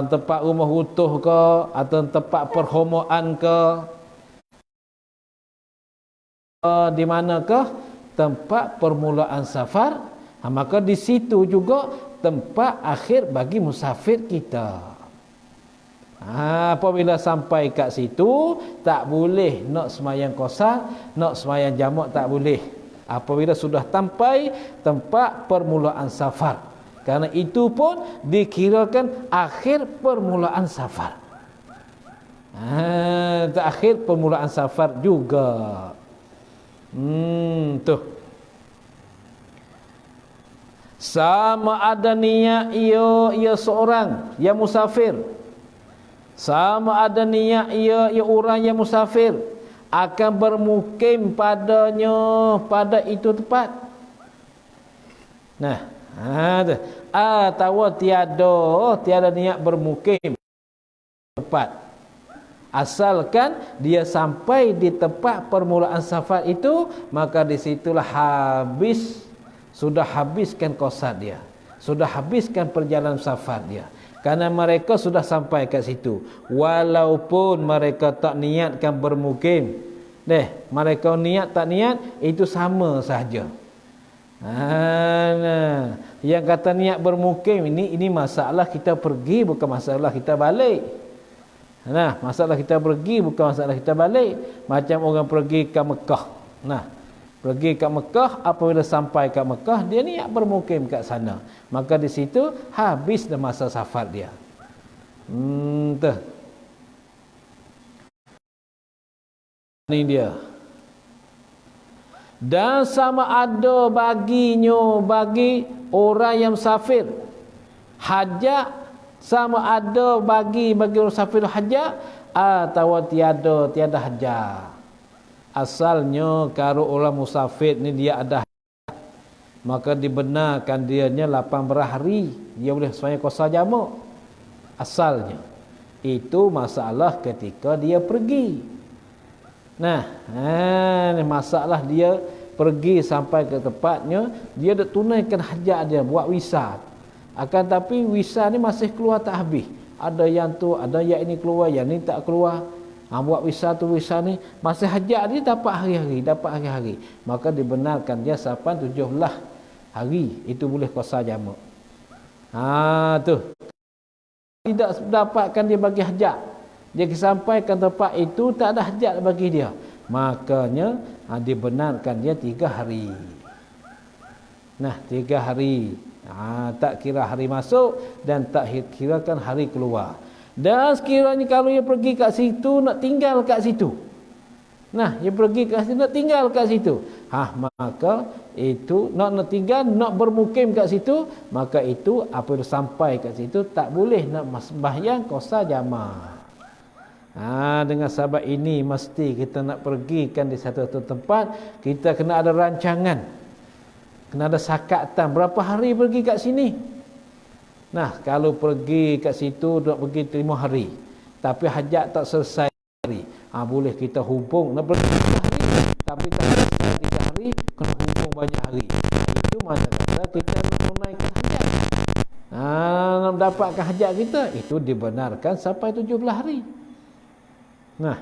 tempat rumah utuh ke, atau tempat perhomoan ke, di manakah tempat permulaan safar. Maka di situ juga tempat akhir bagi musafir kita. Apabila sampai kat situ, tak boleh nak semayang qasar, nak semayang jamak tak boleh. Apabila sudah sampai tempat permulaan safar. Karena itu pun dikirakan akhir permulaan safar. Akhir permulaan safar juga. Tuh. Sama ada niat ia seorang yang musafir. Sama ada niat ia orang yang musafir akan bermukim padanya pada itu tempat. Nah, atau tiada niat bermukim tempat. Asalkan dia sampai di tempat permulaan safar itu, maka di situlah sudah habiskan qasad dia. Sudah habiskan perjalanan safar dia. Karena mereka sudah sampai kat situ. Walaupun mereka tak niatkan bermukim. Mereka niat tak niat, itu sama sahaja. Nah. Yang kata niat bermukim ini masalah kita pergi, bukan masalah kita balik. Nah, masalah kita pergi bukan masalah kita balik. Macam orang pergi ke Mekah. Nah, pergi ke Mekah, apabila sampai ke Mekah, dia niat bermukim kat sana. Maka di situ habis dah masa safar dia. Tuh. Ini dia. Dan sama ada baginya bagi orang yang musafir hajat, sama ada bagi orang musafir hajat atau tiada hajat. Asalnya kalau orang musafir ni dia ada hajat, maka dibenarkan dianya 18 hari dia boleh sembahyang qasar jamak. Asalnya itu masalah ketika dia pergi. Nah, masalah dia pergi sampai ke tempatnya, dia dah tunaikan hajat dia, buat wisat. Akan tapi wisat ni masih keluar tak habis. Ada yang tu, ada yang ini keluar, yang ni tak keluar. Buat wisat tu wisat ni masih hajat dia dapat hari-hari. Maka dibenarkan dia sampai 17 hari itu boleh qasar jamak. Tu. Tidak dapatkan dia bagi hajat. Dia sampai ke tempat itu tak ada hajat bagi dia. Makanya dibenarkan dia 3 hari. Nah, 3 hari. Tak kira hari masuk dan tak kirakan hari keluar. Dan sekiranya kalau dia pergi kat situ nak tinggal kat situ. Nah, dia pergi kat situ nak tinggal kat situ. Maka itu nak tinggal, nak bermukim kat situ, maka itu apabila sampai kat situ tak boleh nak sembahyang qasar jamak. Dengan sebab ini mesti kita nak pergikan di satu tempat, kita kena ada rancangan, kena ada sakatan berapa hari pergi kat sini. Nah, kalau pergi kat situ nak pergi 5 hari tapi hajat tak selesai hari, boleh kita hubung nak pergi 3 hari tapi tak selesai 3 hari, kena hubung banyak hari. Itu mana kata kita nak tunaikan hajat, nak mendapatkan hajat kita, itu dibenarkan sampai 17 hari. Nah,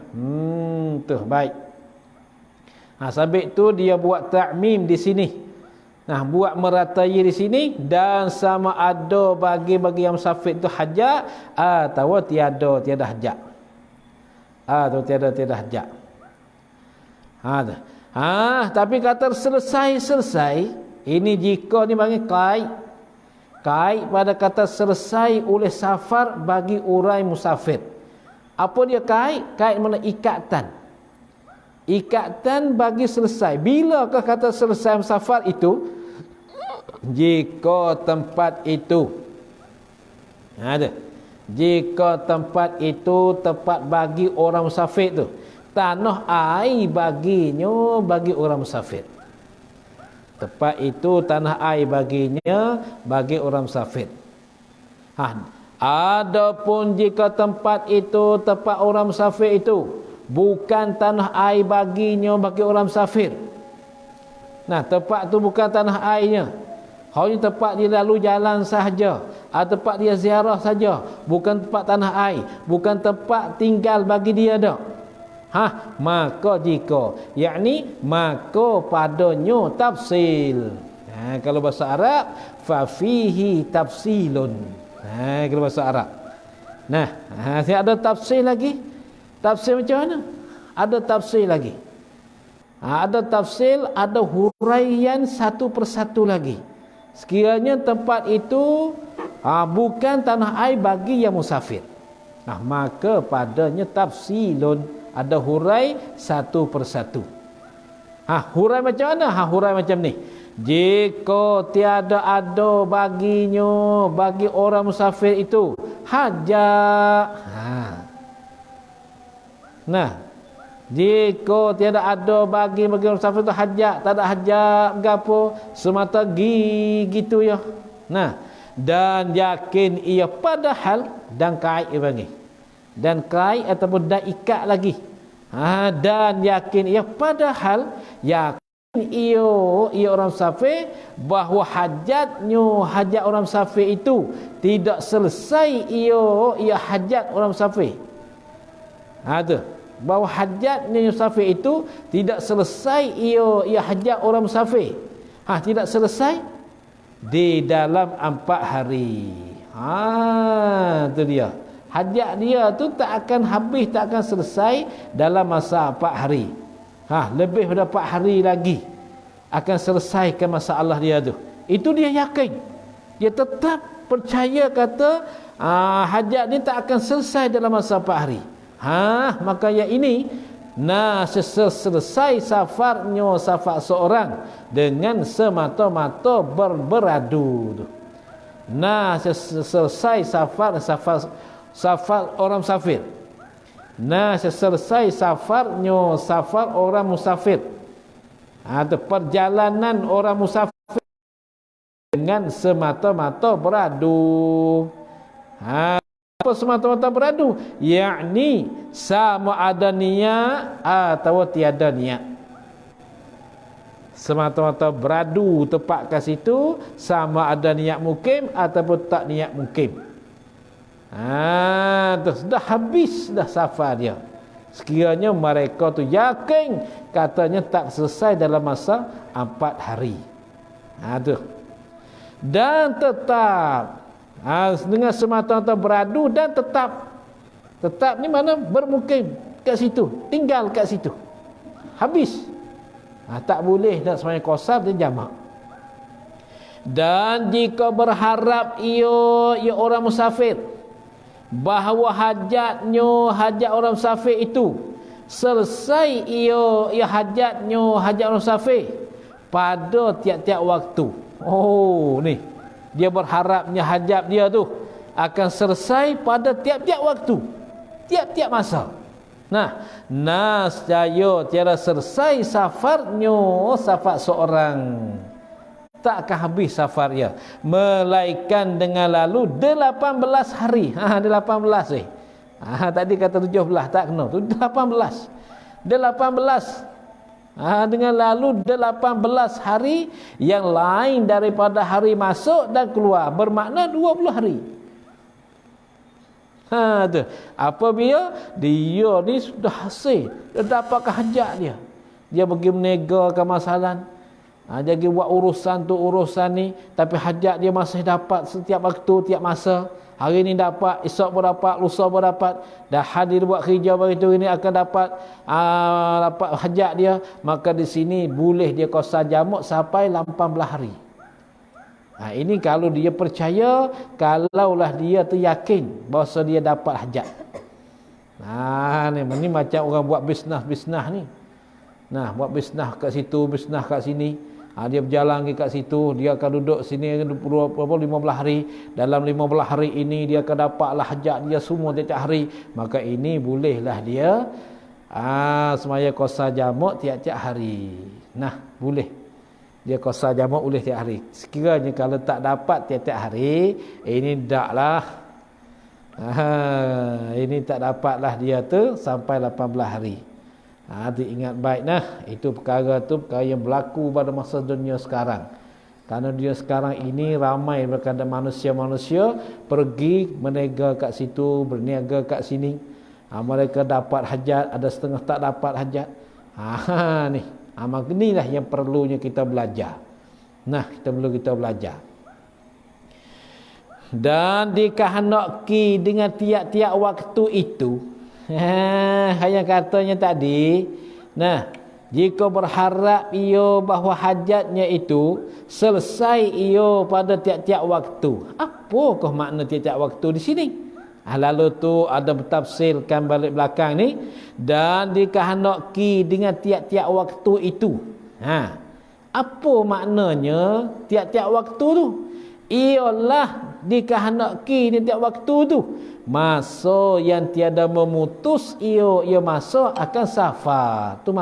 baik. Sabit tu dia buat ta'mim di sini. Nah, buat meratai di sini, dan sama ada bagi yang musafir tu hajat atau tiada hajat. Atau tiada hajat. Tapi kata selesai, ini jika ni bagi kait pada kata selesai oleh safar bagi orang musafir. Apa dia kait? Kait mana ikatan. Ikatan bagi selesai. Bilakah kata selesai musafar itu? Jika tempat itu jika tempat itu tempat bagi orang musafir tu, tanah air baginya bagi orang musafir. Tempat itu tanah air baginya bagi orang musafir. Adapun jika tempat itu tempat orang musafir itu bukan tanah air baginya bagi orang musafir. Nah, tempat tu bukan tanah airnya, hanya tempat dia lalu jalan sahaja, tempat dia ziarah saja, bukan tempat tanah air, bukan tempat tinggal bagi dia dah. Maka jika maka padanya tafsil. Kalau bahasa Arab fa fihi tafsilun. Kalau bahasa Arab. Saya ada tafsir lagi. Tafsir macam mana? Ada tafsir lagi. Ada tafsir, ada huraian satu persatu lagi. Sekiranya tempat itu bukan tanah air bagi yang musafir, maka padanya tafsilun, ada hurai satu persatu. Hurai macam mana? Hurai macam ni. Jika tiada ada baginya bagi orang musafir itu hajat. Jika tiada ada bagi orang musafir itu hajat, tak ada hajat gapo, semata gitu ya. Dan yakin ia padahal, dan kait bagi. Dan kait ataupun dan ikat lagi. Dan yakin ia padahal yakin ia orang musafir bahawa hajat orang musafir itu tidak selesai ia hajat orang musafir. Bahawa hajatnya musafir itu tidak selesai ia hajat orang musafir. Tidak selesai di dalam 4 hari. Itu dia. Hajat dia tu tak akan habis, tak akan selesai dalam masa 4 hari. Lebih daripada 4 hari lagi akan selesaikan masalah dia tu. Itu dia yakin. Dia tetap percaya kata hajat ni tak akan selesai dalam masa 4 hari. Maka yang ini selesai safarnya safar seorang dengan semata-mata beradu tu. Selesai safar orang musafir. Selesai safarnya safar orang musafir. Perjalanan orang musafir dengan semata-mata beradu. Apa semata-mata beradu? Yakni sama ada niat atau tiada niat. Semata-mata beradu tepat kat situ, sama ada niat mukim ataupun tak niat mukim. Dah habis dah safar dia. Sekiranya mereka tu yakin katanya tak selesai dalam masa 4 hari. Dan tetap dengan semata-mata beradu dan tetap ni mana bermukim kat situ, tinggal kat situ. Habis. Tak boleh nak sembahyang qasar dan jamak. Dan jika berharap ia orang musafir bahawa hajat orang musafir itu selesai ia hajat orang musafir pada tiap-tiap waktu. Ni dia berharapnya hajat dia tu akan selesai pada tiap-tiap waktu, tiap-tiap masa. Nescaya tiada selesai safarnya safar seorang, tak akan habis safar dia, melainkan dengan lalu 18 hari. 18 tadi kata 17, tak kena. 18 dengan lalu 18 hari yang lain daripada hari masuk dan keluar, bermakna 20 hari. Apabila dia ni sudah hasil, dah dapatkan hajat dia pergi menegakan masalah, dia pergi buat urusan tu urusan ni, tapi hajat dia masih dapat setiap waktu, tiap masa. Hari ni dapat, esok pun dapat, lusa pun dapat. Dah hadir buat kerja begitu, ini akan dapat hajat dia. Maka di sini boleh dia qasar jamak sampai 18 hari. Ini kalau dia percaya, kalaulah dia tu yakin bahawa dia dapat hajat. Ni macam orang buat bisnes ni. Buat bisnes kat situ, bisnes kat sini. Dia berjalan kat situ, dia akan duduk sini 15 hari. Dalam 15 hari ini dia akan dapatlah hajat dia semua tiap hari. Maka ini bolehlah dia semaya qasar jamak tiap-tiap hari. Boleh. Dia qasar jamak boleh tiap hari. Sekiranya kalau tak dapat tiap-tiap hari, ini taklah. Ini tak dapatlah dia tu sampai 18 hari. Diingat baik itu perkara yang berlaku pada masa dunia sekarang. Kerana dunia sekarang ini ramai berkata manusia-manusia pergi meniaga kat situ, berniaga kat sini. Mereka dapat hajat, ada setengah tak dapat hajat. Maka inilah yang perlunya kita belajar. Kita belajar. Dan dikehendaki dengan tiap-tiap waktu itu. Yang katanya tadi, jika berharap ia bahawa hajatnya itu selesai ia pada tiap-tiap waktu. Apakah makna tiap-tiap waktu di sini? Lalu tu ada bertafsirkan balik belakang ni, dan dikehendaki dengan tiap-tiap waktu itu. Apa maknanya tiap-tiap waktu tu? Ialah dikehendaki di tiap waktu tu masa yang tiada memutus ia masa akan safar. Tu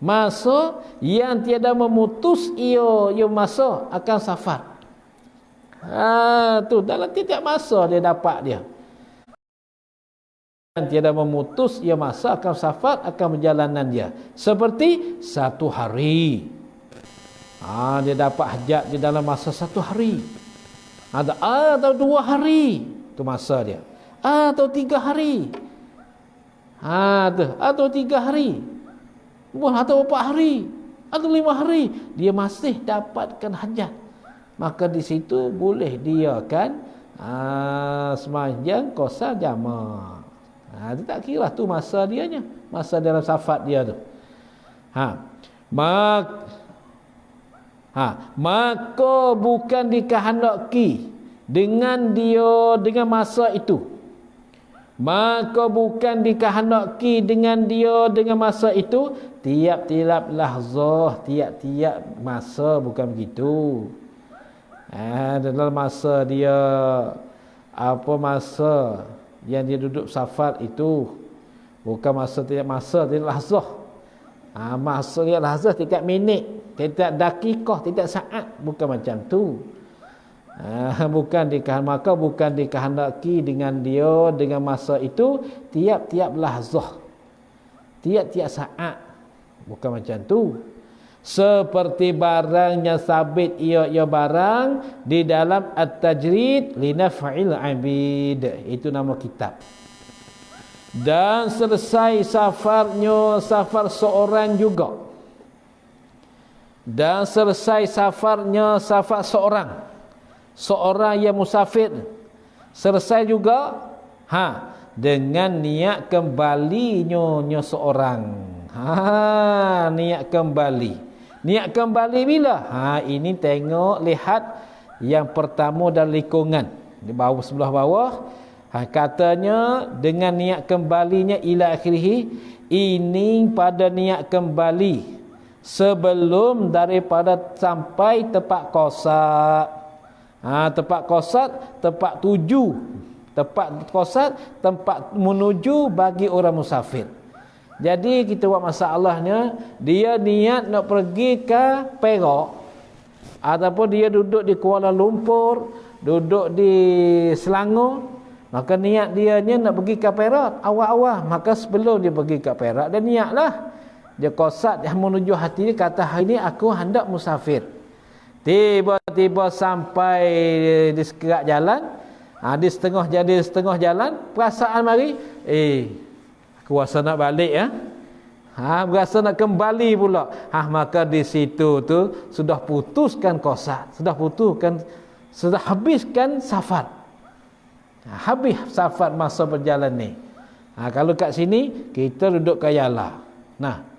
masa yang tiada memutus ia masa akan safar. Tu dalam tiap masa dia dapat dia. Dan tiada memutus ia masa akan safar, akan perjalanan dia. Seperti 1 hari. Dia dapat hajat di dalam masa 1 hari. Atau 2 hari. Itu masa dia. Atau 3 hari. Atau 3 hari. Atau 4 hari. Ada 5 hari dia masih dapatkan hajat, maka di situ boleh dia kan sembahyang qasar jamak. Dia tak kira tu masa dianya, masa dalam safar dia tu. Maka bukan dikehendaki dengan dia dengan masa itu. Maka bukan dikehendaki dengan dia dengan masa itu tiap-tiap lahzah, tiap-tiap masa, bukan begitu. Dalam masa dia masa yang dia duduk safar itu bukan tiap lahzah. Masa tiap lahzah tiap minit, tiap dakikah, tiap saat, bukan macam tu. Maka bukan dikehendaki dengan dia dengan masa itu tiap-tiap lahzah, tiap-tiap saat, bukan macam tu. Seperti barangnya sabit ia barang di dalam at-tajrid li naf'il abid, itu nama kitab. Dan selesai safarnya safar seorang juga, dan selesai safarnya safar seorang yang musafir, selesai juga dengan niat kembalinya seorang. Niat kembali bila? Ini lihat yang pertama dan lingkungan di bawah, sebelah bawah. Katanya dengan niat kembalinya ila akhirih, ini pada niat kembali sebelum daripada sampai tempat qasar. Tempat qasar, tempat tuju, tempat qasar, tempat menuju bagi orang musafir. Jadi kita buat masalahnya, dia niat nak pergi ke Perak, ataupun dia duduk di Kuala Lumpur, duduk di Selangor, maka niat dia nak pergi ke Perak awal-awal. Maka sebelum dia pergi ke Perak, dia niatlah, dia qasad, dia menuju hati dia, kata hari ni aku hendak musafir. Tiba-tiba sampai di sekerak jalan, di setengah jalan, perasaan mari, aku rasa nak balik berasa nak kembali pula. Maka di situ tu sudah putuskan qasad, sudah habiskan safar. Habis safar masa berjalan ni. Kalau kat sini kita duduk ke Yala.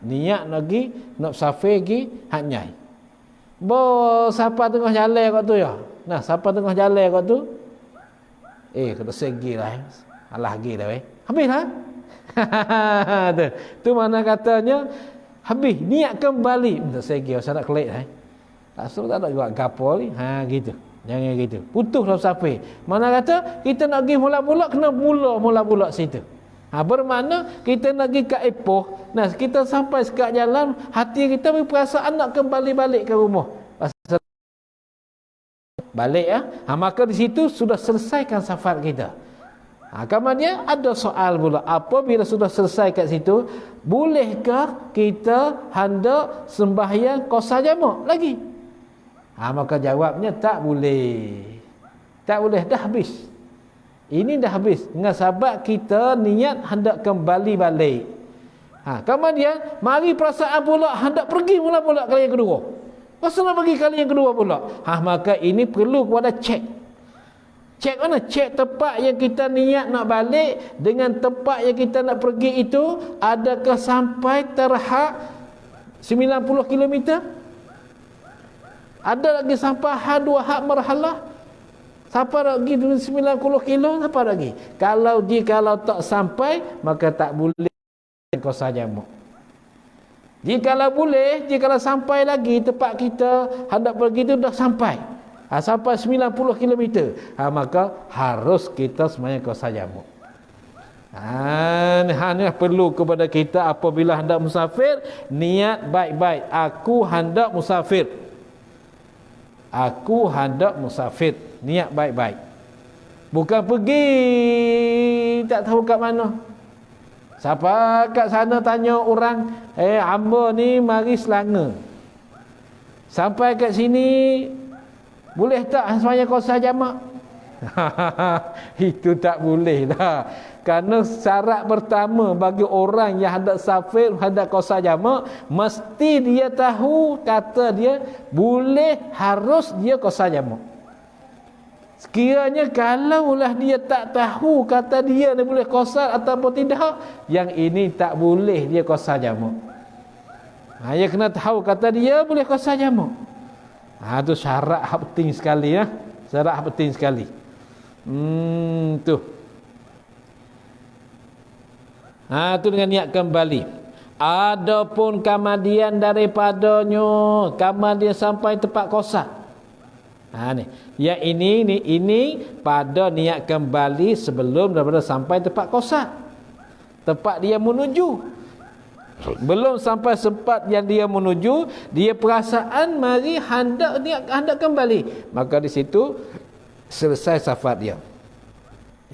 Niat lagi nak safar lagi hak nyai. Siapa tengah jalan kat tu ya? Siapa tengah jalan kat tu? Kena segi lah. Alah lagi dah habis lah. Tu mana katanya habis niat kembali. Tak segi saya nak kelik lah. Tak suruh tak nak buat gapo ni. Gitu. Jangan gitu. Putuslah sampai. Mana kata kita nak pergi mula-mula, kena mula-mula situ. Bermakna kita nak pergi ke Ipoh. Kita sampai sekat jalan, hati kita berperasaan nak kembali balik ke rumah. Balik maka di situ sudah selesaikan safar kita. Kemudian ada soal pula, apabila sudah selesai kat situ, bolehkah kita hendak sembahyang qasar jamak lagi? Maka jawabnya tak boleh. Tak boleh, dah habis. Ini dah habis. Dengan sebab kita niat hendak kembali balik. Kemudian mari perasaan pula hendak pergi mula-mula kali yang kedua. Masa nak pergi kali yang kedua pula. Maka ini perlu kepada cek. Cek mana? Cek tempat yang kita niat nak balik dengan tempat yang kita nak pergi itu, adakah sampai terhad 90 km? Ada lagi sampai dua hak marhalah? Siapa lagi 90 kilo? Siapa lagi? Jikalau tak sampai, maka tak boleh qasar jamak. Jikalau boleh, jikalau sampai lagi tempat kita hendak pergi itu dah sampai. Sampai 90 km. Maka harus kita sembahyang qasar jamak. Hanya perlu kepada kita apabila hendak musafir, niat baik-baik. Aku hendak musafir. Niat baik-baik. Bukan pergi tak tahu kat mana. Siapa kat sana tanya orang, hamba ni mari Selangor. Sampai kat sini boleh tak sembahyang qasar jamak? Itu tak boleh dah. Kerana syarat pertama bagi orang yang hendak safir, hendak qasar jamak, mesti dia tahu kata dia boleh, harus dia qasar jamak. Sekiranya kalaulah dia tak tahu kata dia boleh qasar ataupun tidak, yang ini tak boleh dia qasar jamak. Dia kena tahu kata dia boleh qasar jamak. Itu syarat penting sekali ya. Syarat penting sekali. Tu. Tu dengan niat kembali. Adapun kemudian daripadanya, kemudian sampai tempat qasar. Ni. Ya ini pada niat kembali sebelum daripada sampai tempat qasar. Tempat dia menuju. Belum sampai sempat yang dia menuju, dia perasaan mari hendak kembali. Maka di situ selesai safar dia.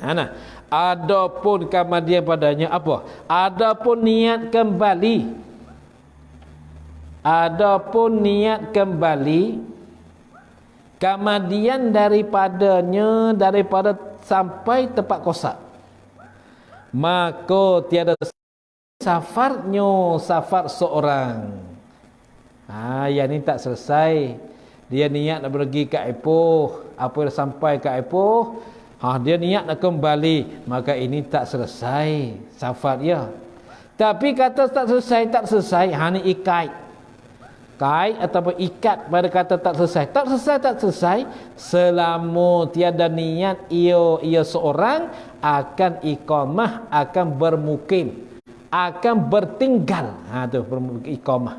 Nah, adapun kemudian padanya apa? Adapun niat kembali. Adapun niat kembali kemudian daripada sampai tempat qasar. Maka tiada safarnya safar seorang. Yang ni tak selesai. Dia niat nak pergi ke Ipoh, apa dah sampai ke Ipoh, dia niat nak kembali, maka ini tak selesai safar dia. Tapi kata tak selesai, ni ikat. Kait ataupun ikat pada kata tak selesai selama tiada niat ia seorang akan iqamah, akan bermukim, akan bertinggal. Tu iqamah.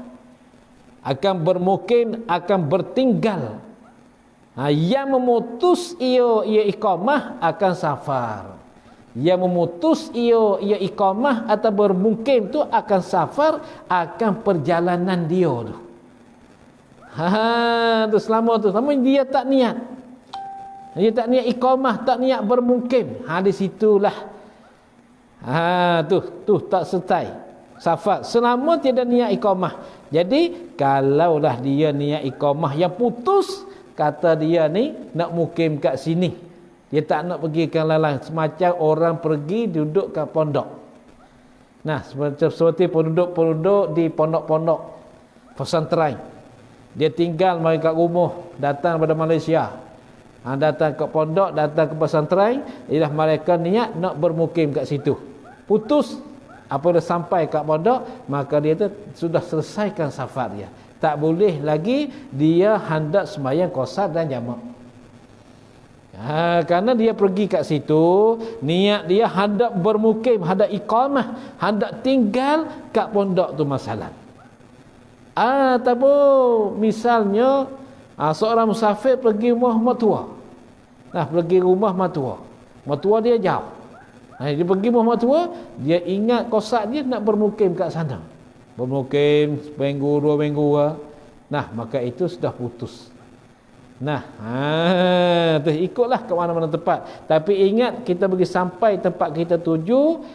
Akan bermukim, akan bertinggal. Yang memutus ia iqamah akan safar. Yang memutus ia iqamah atau bermukim tu akan safar, akan perjalanan dia tu. Tu selama dia tak niat. Dia tak niat iqamah, tak niat bermukim. Di situlah tu tak selesai safar selama tiada niat iqamah. Jadi kalaulah dia niat iqamah yang putus, kata dia ni nak mukim kat sini, dia tak nak pergi ke lalang, semacam orang pergi duduk kat pondok. Nah, seperti penduduk di pondok-pondok pesantren, dia tinggal mari kat rumah, datang pada Malaysia, datang ke pondok, datang ke pesantren, ialah mereka niat nak bermukim kat situ. Putus, apa dah sampai kat pondok, maka dia tu sudah selesaikan safar dia. Tak boleh lagi dia hendak sembahyang qasar dan jamak. Kerana dia pergi kat situ, niat dia hendak bermukim, hendak iqamah, hendak tinggal kat pondok tu masalah. Ataupun misalnya seorang musafir pergi rumah matua. Pergi rumah matua. Matua dia jauh. Dia pergi rumah matua, dia ingat qasar dia nak bermukim kat sana. Bermukim seminggu, 2 minggu. Maka itu sudah putus. Ikutlah ke mana-mana tempat. Tapi ingat, kita pergi sampai tempat kita tuju,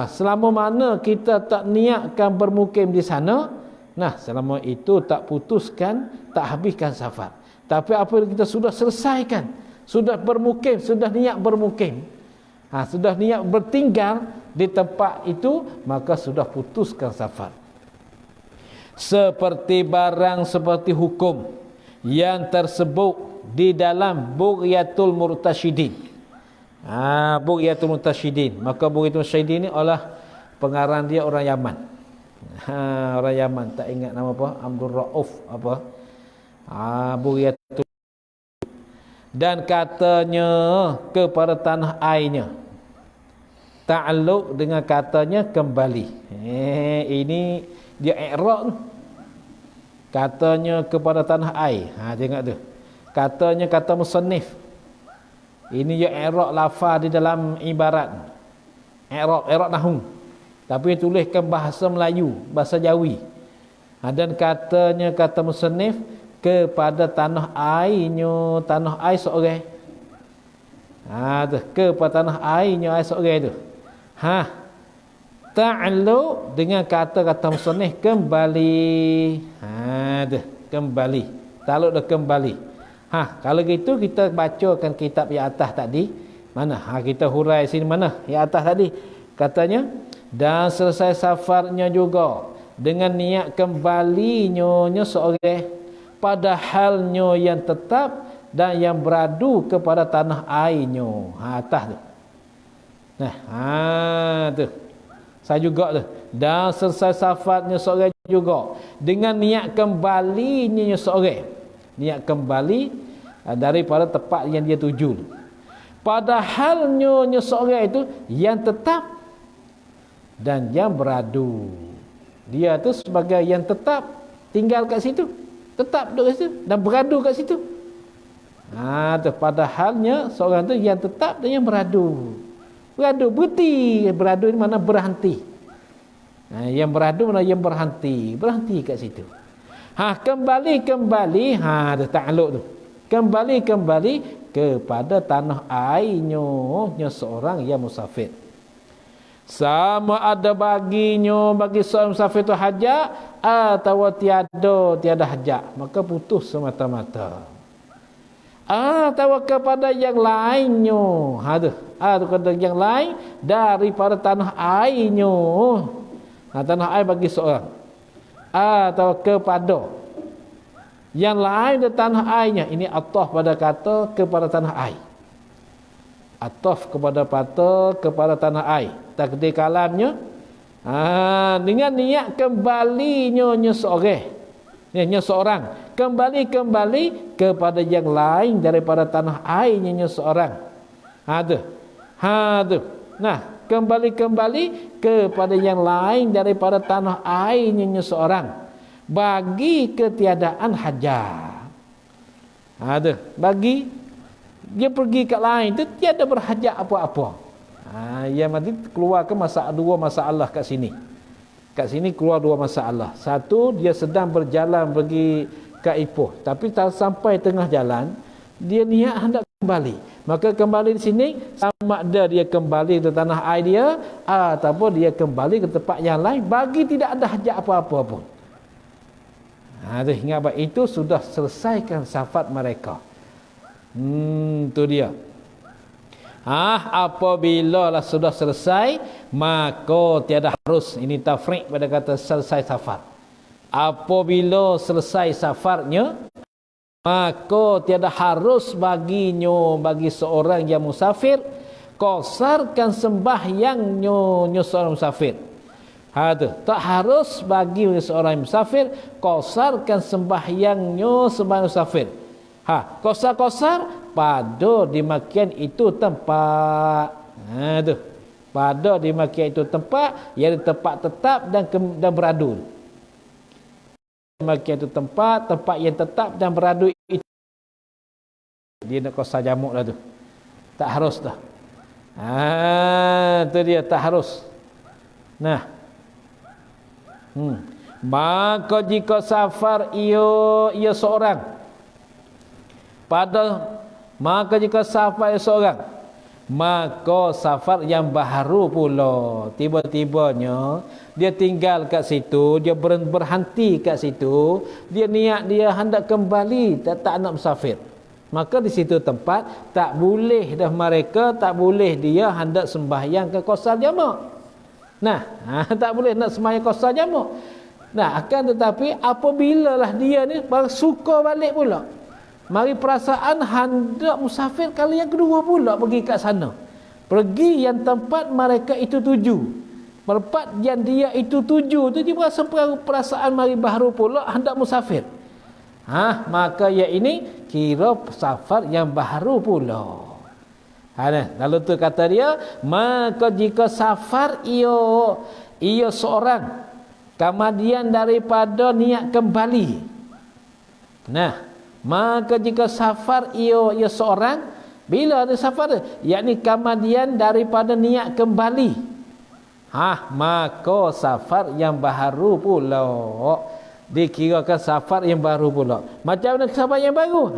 selama mana kita tak niatkan bermukim di sana, selama itu tak putuskan, tak habiskan safar. Tapi apa kita sudah selesaikan, sudah bermukim, sudah niat bermukim, sudah niat bertinggal di tempat itu, maka sudah putuskan safar. Seperti barang seperti hukum yang tersebut di dalam Bughyatul Murtasyidin. Bughyatul Murtasyidin. Maka Bughyatul Murtasyidin ni adalah pengarang dia orang Yaman. Orang Yaman, tak ingat nama apa, Abdul Rauf apa. Bughyatul. Dan katanya kepada tanah airnya, ta'alluq dengan katanya kembali. Ini dia i'rab, katanya kepada tanah air. Tengok tu, katanya kata musannif. Ini dia i'rab lafaz di dalam ibarat, i'rab nahwu, tapi tuliskan bahasa Melayu, bahasa Jawi. Dan katanya kata musannif kepada tanah airnya, tanah air seorang. Kepada tanah airnya air seorang tu. Ta'alluq dengan kata-kata musannif kembali. Kembali. Ta'alluq dah kembali. Kalau gitu kita bacakan kitab yang atas tadi, Mana? Kita hurai sini mana? Yang atas tadi. Katanya, dan selesai safarnya juga dengan niat kembalinya seorang pada halnya yang tetap dan yang beradu kepada tanah airnya. Atas tu. Nah, tu. Saya juga tu. Dan selesai safarnya seorang juga dengan niat kembalinya seorang. Niat kembali daripada tempat yang dia tuju. Padahalnya seorang itu yang tetap dan yang beradu. Dia tu sebagai yang tetap tinggal kat situ, tetap duduk kat situ dan beradu kat situ. Tu padahalnya seorang tu yang tetap dan yang beradu. Beradu berhenti, beradu ni mana berhenti. Yang beradu mana yang berhenti kat situ. Kembali tu ta'alluq tu. Kembali kepada tanah airnya seorang yang musafir. Sama ada baginya bagi seorang musafir tu hajat atau tiada hajat, maka putus semata-mata. Atau kepada yang lainnya, atau kepada yang lain daripada tanah airnya. Tanah air bagi seorang atau kepada yang lain dari tanah airnya. Ini ataf pada kata kepada tanah air, ataf kepada kata kepada tanah air. Takdir kalamnya dengan niat kembalinya seorang kembali kepada yang lain daripada tanah airnya seorang. Nah, kembali kepada yang lain daripada tanah airnya seorang bagi ketiadaan hajat. Bagi dia pergi kat lain tu tiada berhajat apa-apa. Yang nanti keluar ke dua masalah kat sini. Kat sini keluar dua masalah. Satu, dia sedang berjalan pergi ke Ipoh, tapi tak sampai tengah jalan dia niat hendak kembali. Maka kembali di sini sama ada dia kembali ke tanah air dia ataupun dia kembali ke tempat yang lain bagi tidak ada hajat apa-apa pun. Ingat itu sudah selesaikan safar mereka. Tu dia. Apabila lah sudah selesai, maka tiada harus. Ini tafriq pada kata selesai safar. Apabila selesai safarnya, maka tiada harus baginya, bagi seorang yang musafir, qasarkan sembahyangnya seorang musafir. Tak harus bagi seorang musafir qasarkan sembahyangnya sembahyang musafir. Qasar pada dimakian itu tempat. Pada dimakian itu tempat, yang tempat tetap dan beradu. Dimakian itu tempat yang tetap dan beradu itu. Dia nak qasar jamak lah tu. Tak harus dah. Tu dia tak harus. Nah. Maka jika safar ia seorang maka jika safar seorang, maka safar yang baru pula tiba-tibanya dia tinggal kat situ, dia berhenti kat situ, dia niat dia hendak kembali, tak nak musafir, maka di situ tempat tak boleh dah mereka, tak boleh dia hendak sembahyang ke qasar jamak. Tak boleh nak sembahyang qasar jamak. Akan tetapi apabila lah dia ni suka balik pula, mari perasaan hendak musafir kali yang kedua pula pergi kat sana. Pergi yang tempat mereka itu tuju. Tempat yang dia itu tuju tu dia berasa perasaan mari baru pula hendak musafir. Maka ia ini kira safar yang baru pula. Lalu tu kata dia, maka jika safar ia seorang kemudian daripada niat kembali. Maka jika safar ia seorang, bila ada safar, yakni kemudian daripada niat kembali, maka safar yang baru pula dikirakan safar yang baru pula. Macam mana safar yang baru?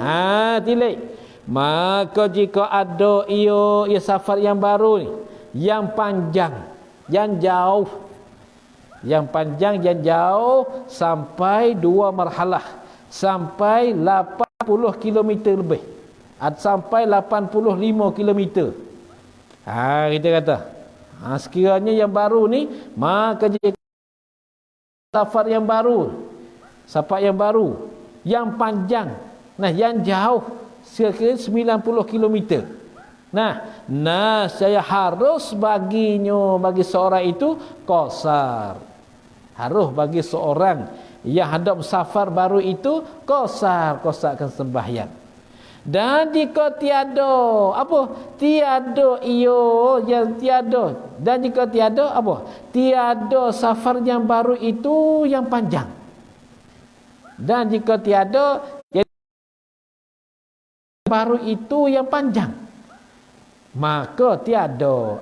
Tilik. Maka jika ada ia safar yang baru ni, yang panjang, yang jauh, yang panjang, yang jauh sampai 2 marhalah, sampai 80 km lebih, sampai 85 km. Kita kata, sekiranya yang baru ni, maka jika safar yang baru, yang panjang, yang jauh, sekira 90 kilometer. Saya harus bagi seorang itu qasar. Harus bagi seorang yang hendak safar baru itu qasarkan sembahyang. Dan jika tiada dan jika tiada safar yang baru itu yang panjang. Dan jika tiada baru itu yang panjang, maka tiada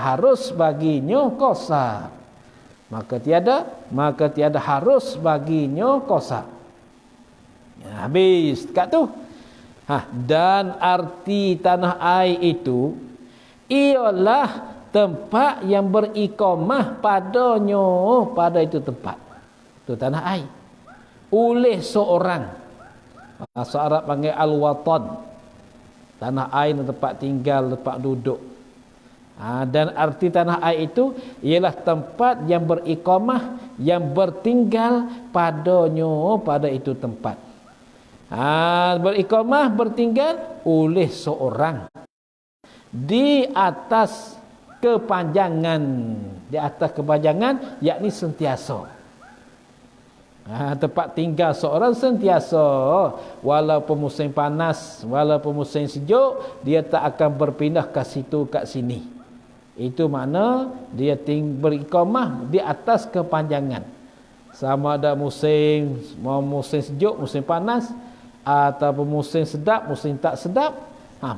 harus baginya qasar. Maka tiada harus baginya qasar. Habis dekat tu. Dan arti tanah air itu ialah tempat yang beriqamah pada itu tempat. Itu tanah air. Oleh seorang. Bahasa Arab panggil al-watan. Tanah air, tempat tinggal, tempat duduk. Dan arti tanah air itu ialah tempat yang beriqamah, yang bertinggal pada itu tempat. Beriqamah, bertinggal oleh seorang di atas kepanjangan, yakni sentiasa. Tempat tinggal seorang sentiasa, walaupun musim panas, walaupun musim sejuk, dia tak akan berpindah ke situ kat sini. Itu makna dia beriqamah di atas kepanjangan. Sama ada musim sejuk, musim panas, ataupun musim sedap, musim tak sedap,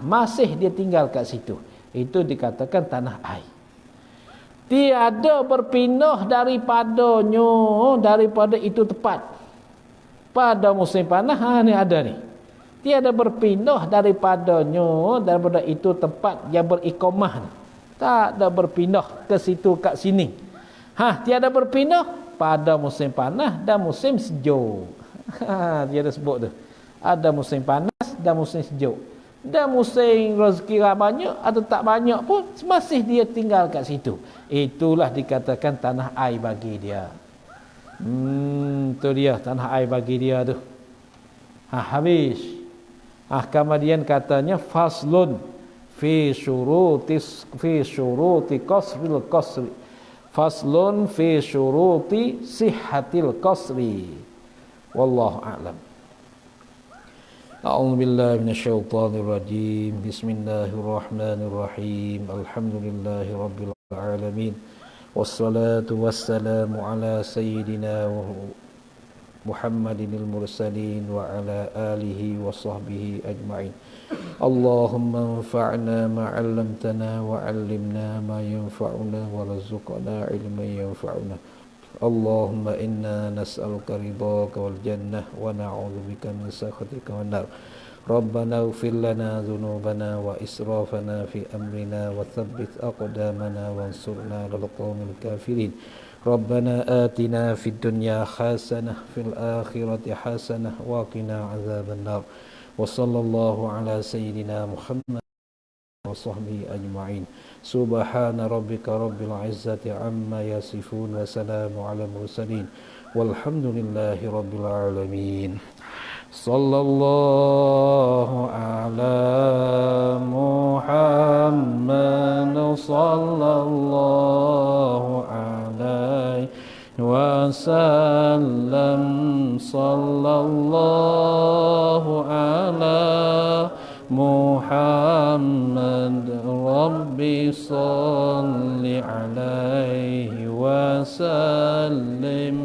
masih dia tinggal kat situ. Itu dikatakan tanah air. Tiada berpindah daripada itu tempat. Pada musim panas ni ada ni. Tiada berpindah daripada itu tempat yang beriqamah ni. Tak ada berpindah ke situ kat sini. Tiada berpindah pada musim panas dan musim sejuk. Tiada sebut tu. Ada musim panas dan musim sejuk. Dan musim rezeki banyak atau tak banyak pun masih dia tinggal kat situ. Itulah dikatakan tanah air bagi dia. Tu dia tanah air bagi dia tu. Habis. Kemudian katanya faslun fi syuruti qasril qasri. Faslun fi syuruti sihhatil qasri. Wallahu a'lam. A'udzu billahi minasyaitonir rajim. Bismillahirrahmanirrahim. Alhamdulillahi rabbil alamin. Wassalatu wassalamu ala sayyidina Muhammadinil mursalin wa ala alihi wa sahbihi ajma'in. Allahumma anfa'na ma 'allamtana wa 'allimna ma yanfa'una warzuqna 'ilman yanfa'una. Allahumma inna nas'aluka ridhaka wal jannah wa na'udzubika min sakhatika wan nar. Rabbana ighfir lana dhunubana wa israfana fi amrina wa thabbit aqdamana wansurna 'alal qaumil kafirin. Rabbana atina fid dunya hasanah fil akhirati hasanah wa qina 'adzaban nar. Wa sallallahu ala sayyidina Muhammad wa sahbihi ajma'in. Subhana rabbika rabbil izzati amma yasifun wa salamun ala mursalin walhamdulillahi rabbil alamin. Sallallahu ala Muhammad sallallahu alaihi wasallam. Sallallahu ala Muhammad Rabbi salli alaihi wasallim.